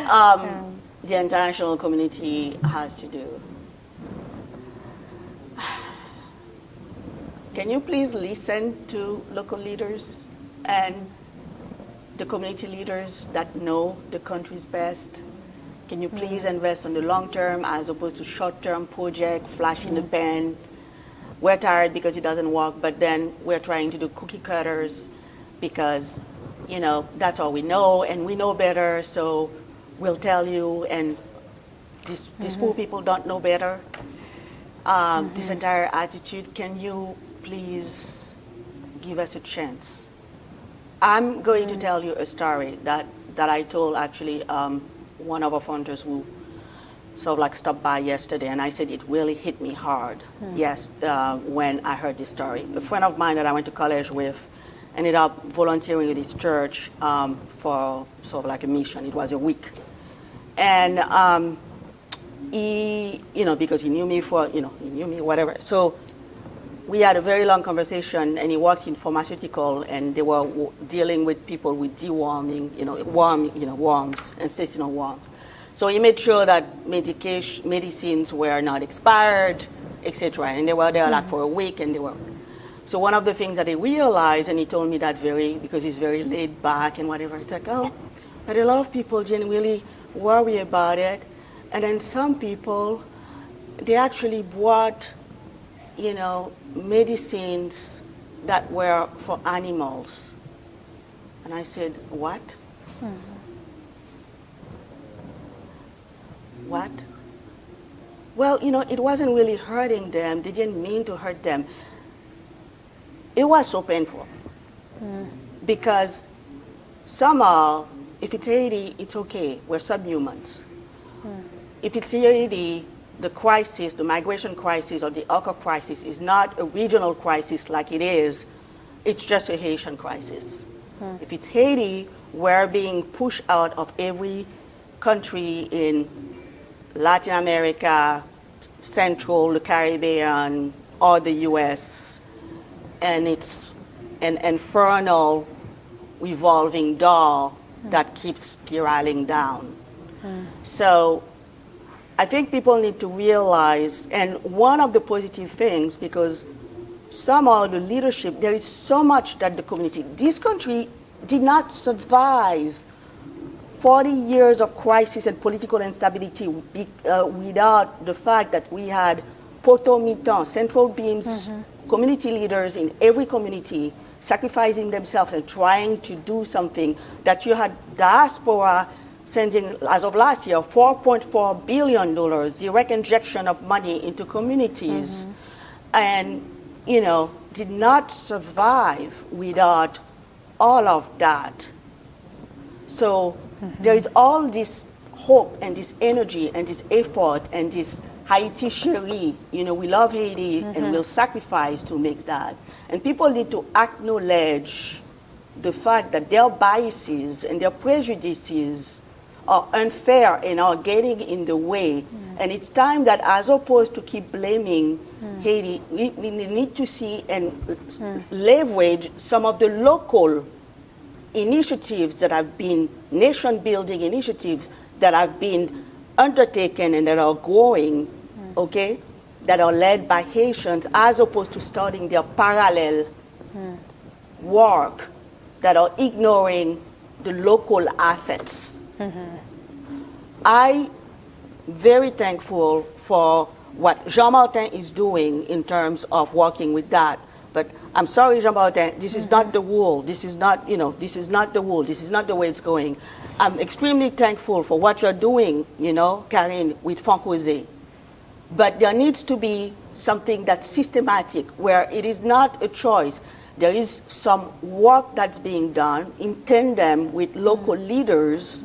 the international community has to do. Can you please listen to local leaders and the community leaders that know the countries best? Can you please invest on the long term as opposed to short term project, flash in the pan? We're tired because it doesn't work, but then we're trying to do cookie cutters because, you know, that's all we know and we know better, so we'll tell you, and these poor people don't know better. This entire attitude, can you please give us a chance? I'm going to tell you a story that I told actually one of our founders who sort of like stopped by yesterday, and I said it really hit me hard. Yes, when I heard this story. A friend of mine that I went to college with ended up volunteering with his church for sort of like a mission. It was a week. And he, you know, because he knew me whatever. So we had a very long conversation, and he works in pharmaceutical, and they were dealing with people with deworming, worms, intestinal worms. So he made sure that medicines were not expired, etc. And they were there like for a week, and they were. So one of the things that he realized, and he told me that because he's very laid back and whatever, it's like, oh, but a lot of people genuinely worry about it. And then some people, they actually brought, you know, medicines that were for animals. And I said, what? What? Well, you know, it wasn't really hurting them. They didn't mean to hurt them. It was so painful. Because somehow, if it's Haiti, it's okay. We're subhumans. If it's Haiti, the crisis, the migration crisis or the alcohol crisis is not a regional crisis like it is. It's just a Haitian crisis. If it's Haiti, we're being pushed out of every country in Latin America, Central, the Caribbean, or the US. And it's an infernal revolving door that keeps spiraling down. So I think people need to realize, and one of the positive things, because somehow the leadership, there is so much that the community, this country did not survive 40 years of crisis and political instability without the fact that we had potomitans, central beams, community leaders in every community sacrificing themselves and trying to do something, that you had diaspora sending, as of last year, $4.4 billion direct injection of money into communities, and, you know, did not survive without all of that. So there is all this hope and this energy and this effort and this Haiti chérie, you know, we love Haiti and we'll sacrifice to make that. And people need to acknowledge the fact that their biases and their prejudices are unfair and are getting in the way. And it's time that, as opposed to keep blaming Haiti, we need to see and leverage some of the local initiatives that have been nation-building initiatives that have been undertaken and that are growing, okay, that are led by Haitians, as opposed to starting their parallel work that are ignoring the local assets. I'm very thankful for what Jean-Martin is doing in terms of working with that. But I'm sorry, Jean-Martin, this is not the rule. This is not, you know, this is not the rule. This is not the way it's going. I'm extremely thankful for what you're doing, you know, Karine, with Fonkoze. But there needs to be something that's systematic, where it is not a choice. There is some work that's being done in tandem with local leaders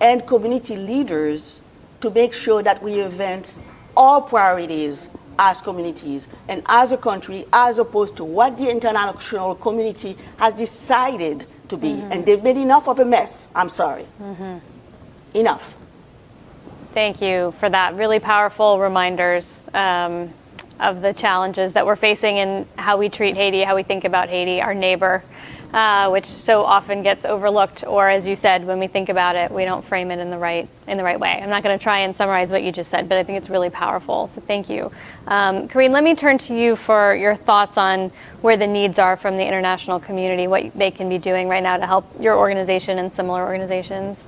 and community leaders to make sure that we advance our priorities as communities and as a country, as opposed to what the international community has decided to be. And they've made enough of a mess. I'm sorry. Enough. Thank you for that. Really powerful reminders of the challenges that we're facing in how we treat Haiti, how we think about Haiti, our neighbor, which so often gets overlooked, or as you said, when we think about it, we don't frame it in the right way. I'm not going to try and summarize what you just said, but I think it's really powerful. So thank you. Karine, let me turn to you for your thoughts on where the needs are from the international community, what they can be doing right now to help your organization and similar organizations.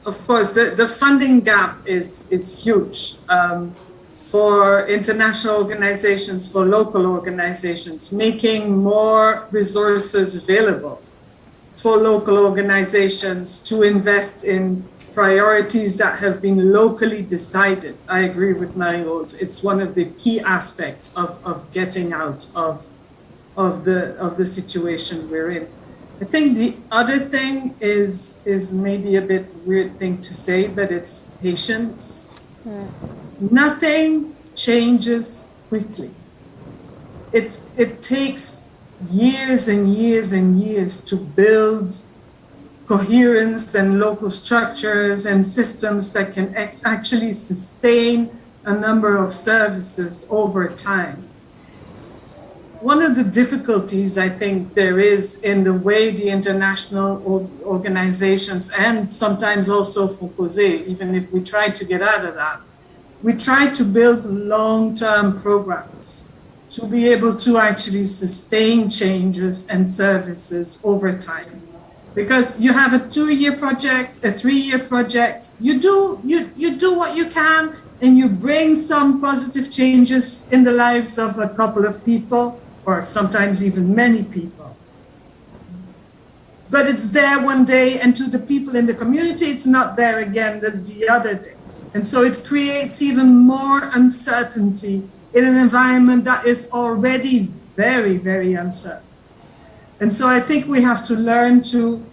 Of course, the funding gap is huge for international organizations, for local organizations, making more resources available for local organizations to invest in priorities that have been locally decided. I agree with Marie-Rose. It's one of the key aspects of getting out of the situation we're in. I think the other thing is maybe a bit weird thing to say, but it's patience. Nothing changes quickly. It takes years and years and years to build coherence and local structures and systems that can actually sustain a number of services over time. One of the difficulties I think there is in the way the international organizations and sometimes also Focusé, even if we try to get out of that, we try to build long-term programs to be able to actually sustain changes and services over time. Because you have a 2-year project, a 3-year project, you do what you can and you bring some positive changes in the lives of a couple of people, or sometimes even many people. But it's there one day, and to the people in the community, it's not there again the other day. And so it creates even more uncertainty in an environment that is already very, very uncertain. And so I think we have to learn to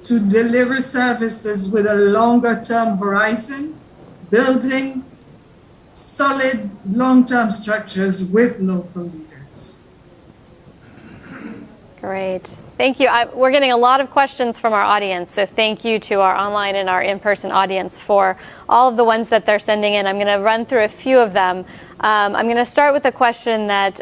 deliver services with a longer term horizon, building solid long-term structures with local leaders. Great. Thank you. We're getting a lot of questions from our audience, so thank you to our online and our in-person audience for all of the ones that they're sending in. I'm going to run through a few of them. I'm going to start with a question that,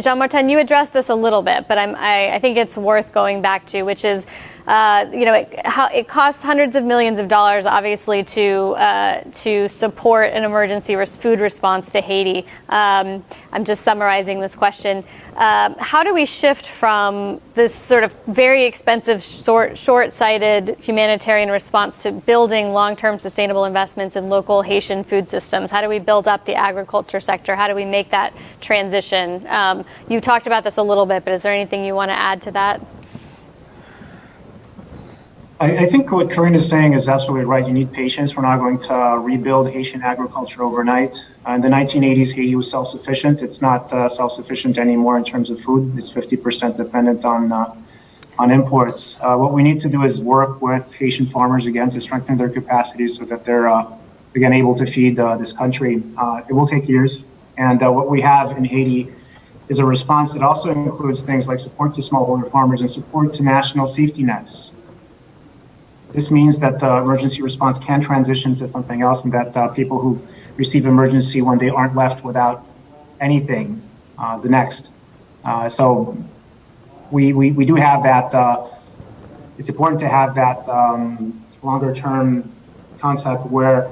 Jean-Martin, you addressed this a little bit, but I think it's worth going back to, which is, it costs hundreds of millions of dollars, obviously, to support an emergency food response to Haiti. I'm just summarizing this question. How do we shift from this sort of very expensive, short-sighted humanitarian response to building long-term sustainable investments in local Haitian food systems? How do we build up the agriculture sector? How do we make that transition? You talked about this a little bit, but is there anything you want to add to that? I think what Karine is saying is absolutely right. You need patience. We're not going to rebuild Haitian agriculture overnight. In the 1980s, Haiti was self-sufficient. It's not self-sufficient anymore in terms of food. It's 50% dependent on imports. What we need to do is work with Haitian farmers again to strengthen their capacity so that they're again able to feed this country. It will take years. And what we have in Haiti is a response that also includes things like support to smallholder farmers and support to national safety nets. This means that the emergency response can transition to something else, and that people who receive emergency one day aren't left without anything the next. So we do have that. It's important to have that longer term concept where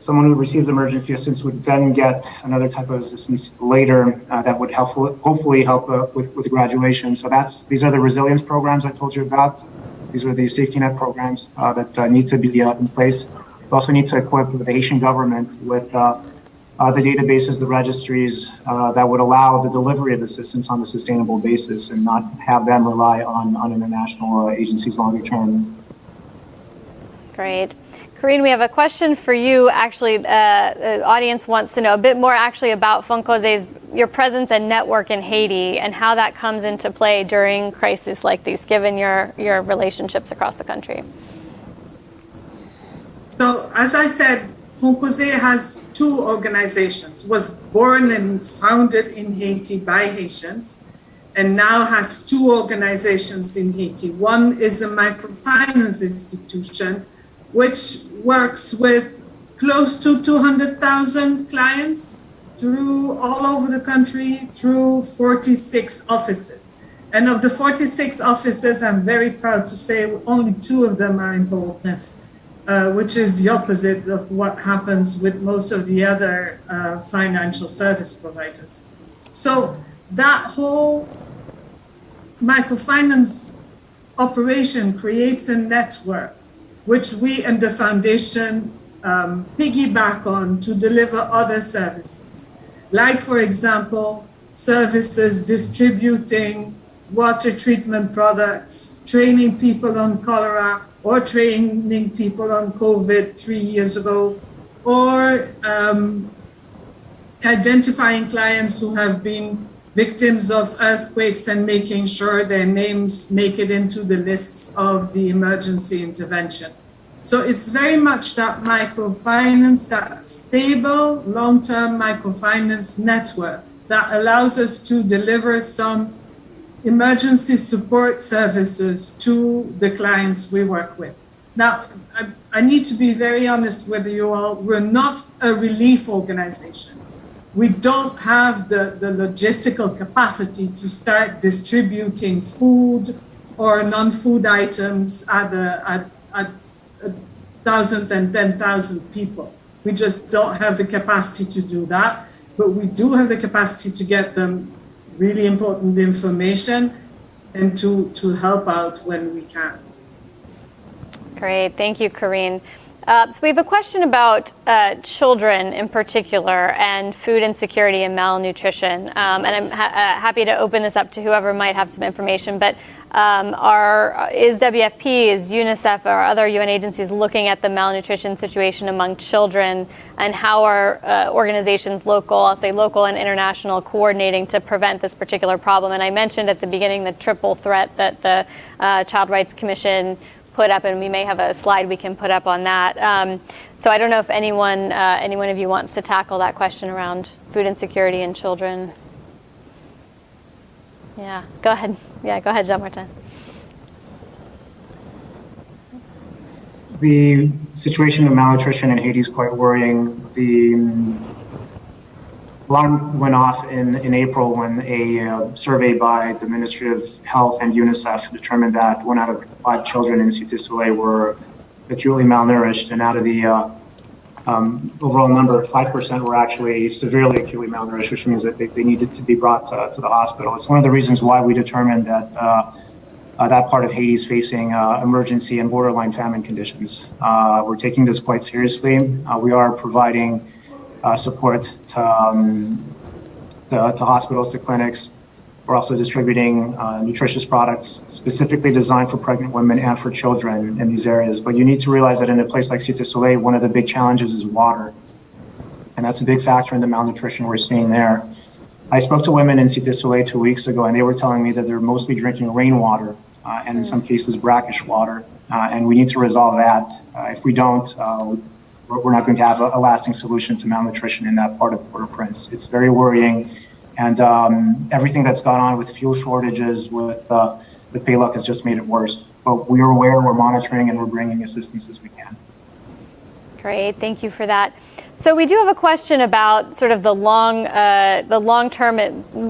someone who receives emergency assistance would then get another type of assistance later that would hopefully help with graduation. So these are the resilience programs I told you about. These are the safety net programs that need to be in place. We also need to equip the Haitian government with the databases, the registries that would allow the delivery of assistance on a sustainable basis and not have them rely on international agencies longer term. Great. Karine, we have a question for you. Actually, the audience wants to know a bit more actually about Foncosé's, your presence and network in Haiti and how that comes into play during crises like these, given your relationships across the country. So as I said, Foncosé has two organizations, was born and founded in Haiti by Haitians, and now has two organizations in Haiti. One is a microfinance institution, which works with close to 200,000 clients through all over the country through 46 offices. And of the 46 offices, I'm very proud to say only two of them are in boldness, which is the opposite of what happens with most of the other financial service providers. So that whole microfinance operation creates a network which we and the foundation piggyback on to deliver other services. Like, for example, services distributing water treatment products, training people on cholera, or training people on COVID 3 years ago, or identifying clients who have been victims of earthquakes and making sure their names make it into the lists of the emergency intervention. So it's very much that microfinance, that stable, long-term microfinance network that allows us to deliver some emergency support services to the clients we work with. Now, I need to be very honest with you all. We're not a relief organization. We don't have the logistical capacity to start distributing food or non-food items at 1,000 and 10,000 people. We just don't have the capacity to do that, but we do have the capacity to get them really important information and to help out when we can. Great, thank you, Corinne. So we have a question about children in particular and food insecurity and malnutrition. And I'm happy to open this up to whoever might have some information. But is WFP, is UNICEF, or other UN agencies looking at the malnutrition situation among children, and how are organizations, I'll say local and international, coordinating to prevent this particular problem? And I mentioned at the beginning the triple threat that the Child Rights Commission put up, and we may have a slide we can put up on that. So I don't know if any one of you wants to tackle that question around food insecurity in children. Yeah, go ahead. Yeah, go ahead, Jean-Martin. The situation of malnutrition in Haiti is quite worrying. The alarm went off in April when a survey by the Ministry of Health and UNICEF determined that 1 out of 5 children in Cité Soleil were acutely malnourished, and out of the overall number, 5% were actually severely acutely malnourished, which means that they needed to be brought to the hospital. It's one of the reasons why we determined that that part of Haiti is facing emergency and borderline famine conditions. We're taking this quite seriously. We are providing support to hospitals, to clinics. We're also distributing nutritious products specifically designed for pregnant women and for children in these areas. But you need to realize that in a place like Cité Soleil, one of the big challenges is water. And that's a big factor in the malnutrition we're seeing there. I spoke to women in Cité Soleil 2 weeks ago, and they were telling me that they're mostly drinking rainwater and in some cases brackish water. And we need to resolve that. If we don't, we're not going to have a lasting solution to malnutrition in that part of Port-au-Prince. It's very worrying. And everything that's gone on with fuel shortages, with the paylock has just made it worse. But we are aware, we're monitoring, and we're bringing assistance as we can. Great, thank you for that. So we do have a question about sort of the long-term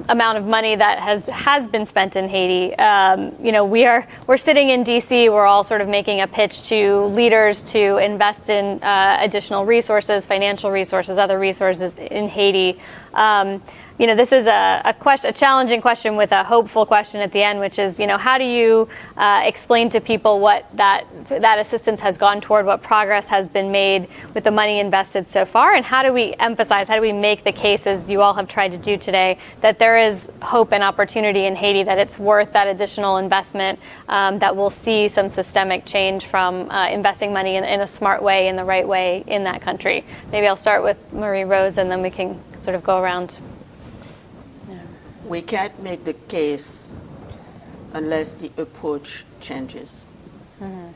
amount of money that has been spent in Haiti. We're sitting in D.C. We're all sort of making a pitch to leaders to invest in additional resources, financial resources, other resources in Haiti. This is a challenging question with a hopeful question at the end, which is, how do you explain to people what that assistance has gone toward, what progress has been made with the money invested so far, and how do we emphasize, how do we make the case, as you all have tried to do today, that there is hope and opportunity in Haiti, that it's worth that additional investment, that we'll see some systemic change from investing money in a smart way, in the right way in that country. Maybe I'll start with Marie-Rose, and then we can sort of go around. We can't make the case unless the approach changes. Mm-hmm.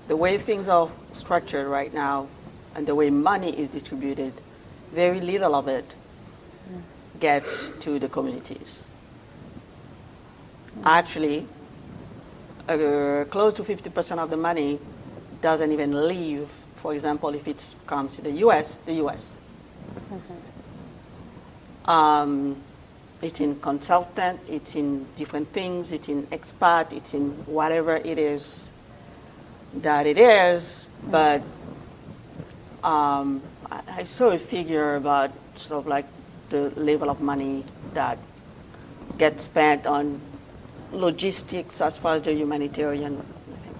The way things are structured right now, and the way money is distributed, very little of it gets to the communities. Actually, close to 50% of the money doesn't even leave, for example, if it comes to the US. It's in consultant, it's in different things, it's in expat, it's in whatever it is that it is. But I saw a figure about sort of like the level of money that gets spent on logistics as far as the humanitarian thing.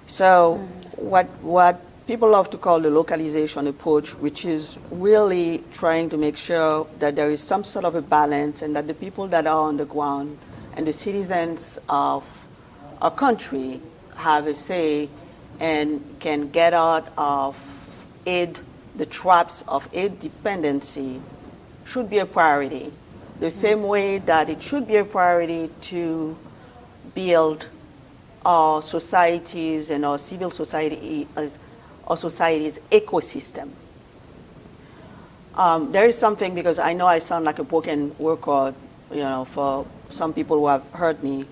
So what people love to call the localization approach, which is really trying to make sure that there is some sort of a balance and that the people that are on the ground and the citizens of a country have a say and can get out of aid, the traps of aid dependency, should be a priority. The same way that it should be a priority to build our societies and our civil society, our society's ecosystem. There is something, because I know I sound like a broken record, for some people who have heard me.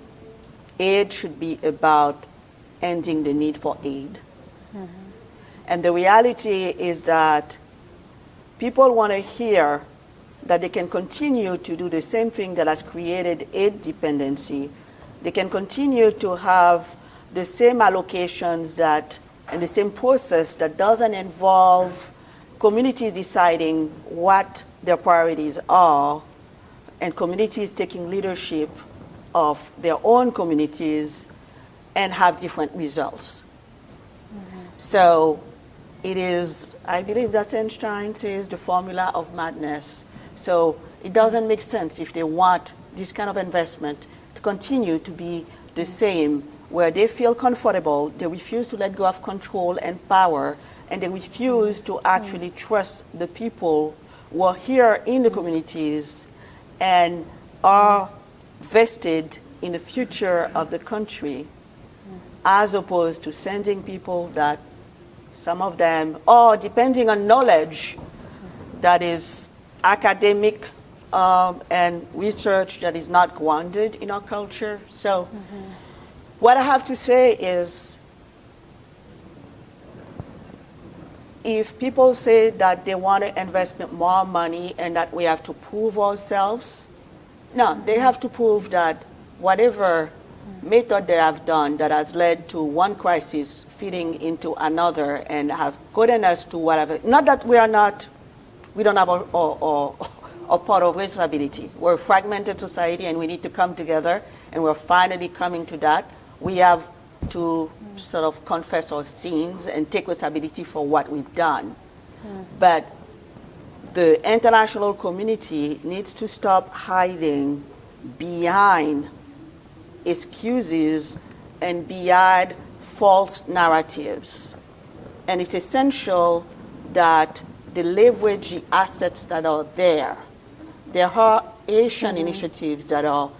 Aid should be about ending the need for aid. Mm-hmm. And the reality is that people want to hear that they can continue to do the same thing that has created aid dependency. They can continue to have the same allocations and the same process that doesn't involve communities deciding what their priorities are and communities taking leadership of their own communities and have different results. Mm-hmm. So it is, I believe that Einstein says, the formula of madness. So it doesn't make sense if they want this kind of investment to continue to be the same, where they feel comfortable, they refuse to let go of control and power, and they refuse to actually trust the people who are here in the communities and are vested in the future of the country, as opposed to sending people that some of them are depending on knowledge that is academic and research that is not grounded in our culture. So what I have to say is, if people say that they want to invest more money and that we have to prove ourselves, no, they have to prove that whatever method they have done that has led to one crisis feeding into another and have gotten us to whatever, not that we don't have a part of responsibility. We're a fragmented society and we need to come together, and we're finally coming to that. We have to sort of confess our sins and take responsibility for what we've done. But the international community needs to stop hiding behind excuses and behind false narratives. And it's essential that they leverage the assets that are there. There are Asian initiatives that are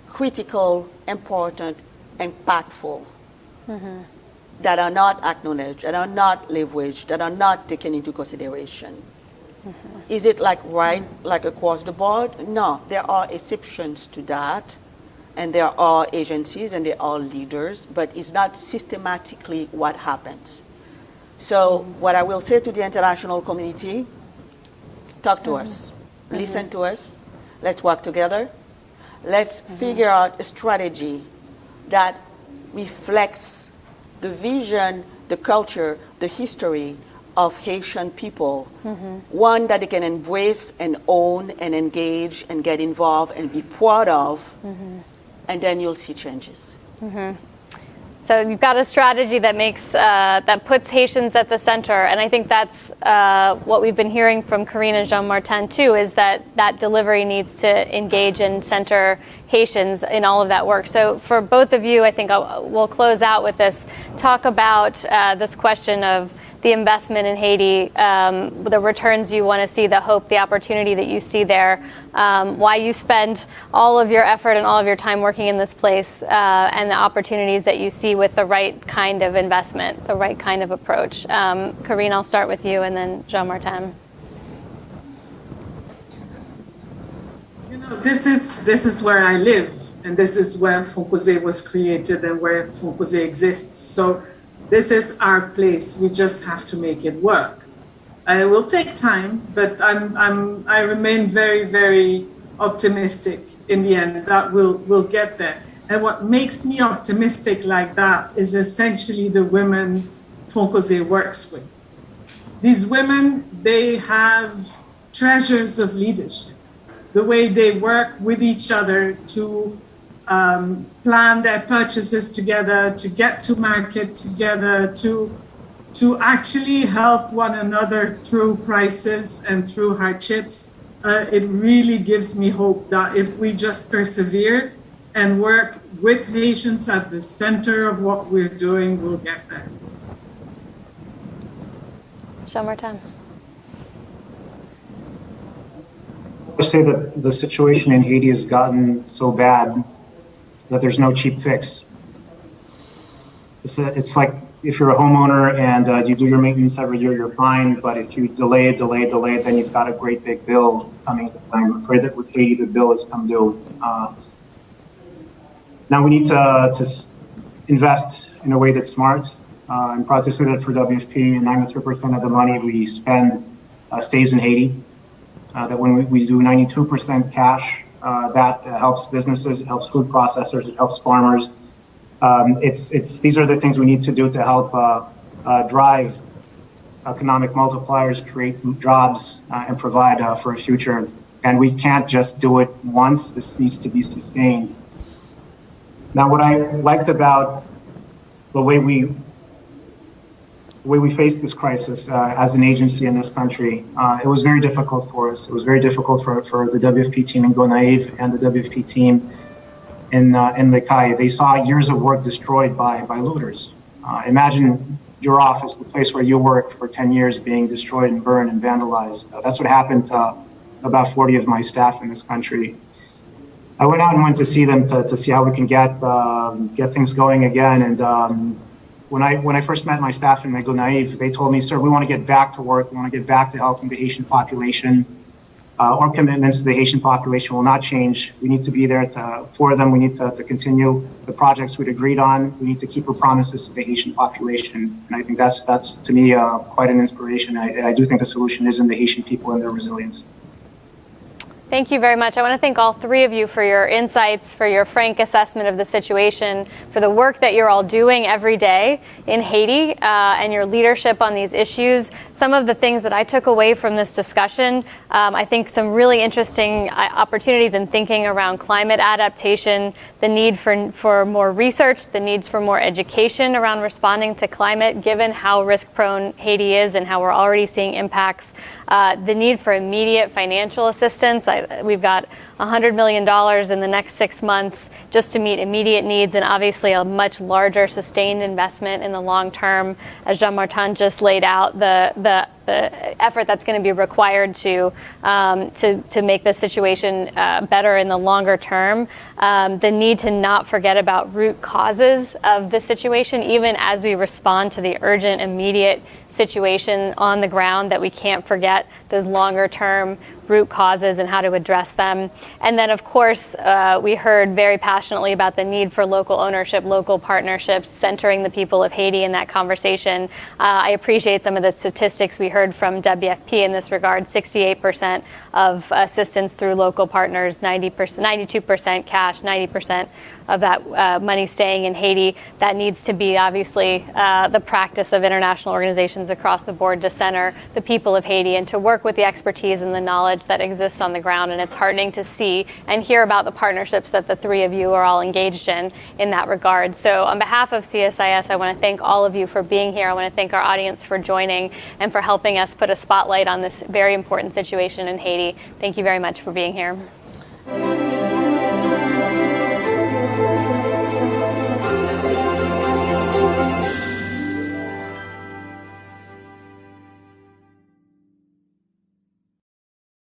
critical, important, impactful, that are not acknowledged, that are not leveraged, that are not taken into consideration. Is it like across the board? No, there are exceptions to that, and there are agencies and there are leaders, but it's not systematically what happens. So what I will say to the international community, talk to us, listen to us, let's work together, let's figure out a strategy that reflects the vision, the culture, the history of Haitian people, one that they can embrace and own and engage and get involved and be proud of, and then you'll see changes. So you've got a strategy that makes that puts Haitians at the center, and I think that's what we've been hearing from Corinne and Jean-Martin too, is that delivery needs to engage and center Haitians in all of that work. So for both of you, I think we'll close out with this. Talk about this question of the investment in Haiti, the returns you want to see, the hope, the opportunity that you see there, why you spend all of your effort and all of your time working in this place, and the opportunities that you see with the right kind of investment, the right kind of approach. Karine, I'll start with you, and then Jean-Martin. This is where I live, and this is where Foncosé was created and where Foncosé exists. So this is our place. We just have to make it work. It will take time, but I remain very, very optimistic in the end that we'll get there. And what makes me optimistic like that is essentially the women Foncosé works with. These women, they have treasures of leadership. The way they work with each other to plan their purchases together, to get to market together, to actually help one another through crisis and through hardships. It really gives me hope that if we just persevere and work with Haitians at the center of what we're doing, we'll get there. Jean-Martin. I say that the situation in Haiti has gotten so bad that there's no cheap fix. It's like if you're a homeowner and you do your maintenance every year, you're fine. But if you delay, then you've got a great big bill coming. I'm afraid that with Haiti, the bill has come due. Now we need to invest in a way that's smart. I'm proud to say that for WFP, 93% of the money we spend stays in Haiti. That when we do 92% cash, that helps businesses, it helps food processors, it helps farmers. These are the things we need to do to help drive economic multipliers, create jobs, and provide for a future. And we can't just do it once. This needs to be sustained. Now, what I liked about the way we face this crisis as an agency in this country, it was very difficult for us. It was very difficult for the WFP team in Gonaïves and the WFP team in the CAI. They saw years of work destroyed by looters. Imagine your office, the place where you work for 10 years, being destroyed and burned and vandalized. That's what happened to about 40 of my staff in this country. I went out and went to see them to see how we can get things going again. And when I first met my staff in Gonaïves, they told me, "Sir, we want to get back to work. We want to get back to helping the Haitian population. Our commitments to the Haitian population will not change. We need to be there for them. We need to continue the projects we'd agreed on. We need to keep our promises to the Haitian population." And I think that's to me quite an inspiration. I do think the solution is in the Haitian people and their resilience. Thank you very much. I want to thank all three of you for your insights, for your frank assessment of the situation, for the work that you're all doing every day in Haiti, and your leadership on these issues. Some of the things that I took away from this discussion, I think some really interesting opportunities in thinking around climate adaptation, the need for more research, the needs for more education around responding to climate, given how risk-prone Haiti is and how we're already seeing impacts, the need for immediate financial assistance. We've got $100 million in the next 6 months just to meet immediate needs, and obviously a much larger sustained investment in the long term, as Jean-Martin just laid out, the effort that's going to be required to make the situation better in the longer term. The need to not forget about root causes of the situation, even as we respond to the urgent, immediate situation on the ground, that we can't forget those longer term root causes and how to address them. And then, of course, we heard very passionately about the need for local ownership, local partnerships, centering the people of Haiti in that conversation. I appreciate some of the statistics we heard from WFP in this regard. 68% of assistance through local partners, 92% cash, 90% of that money staying in Haiti. That needs to be obviously the practice of international organizations across the board, to center the people of Haiti and to work with the expertise and the knowledge that exists on the ground. And it's heartening to see and hear about the partnerships that the three of you are all engaged in that regard. So on behalf of CSIS, I want to thank all of you for being here. I want to thank our audience for joining and for helping us put a spotlight on this very important situation in Haiti. Thank you very much for being here.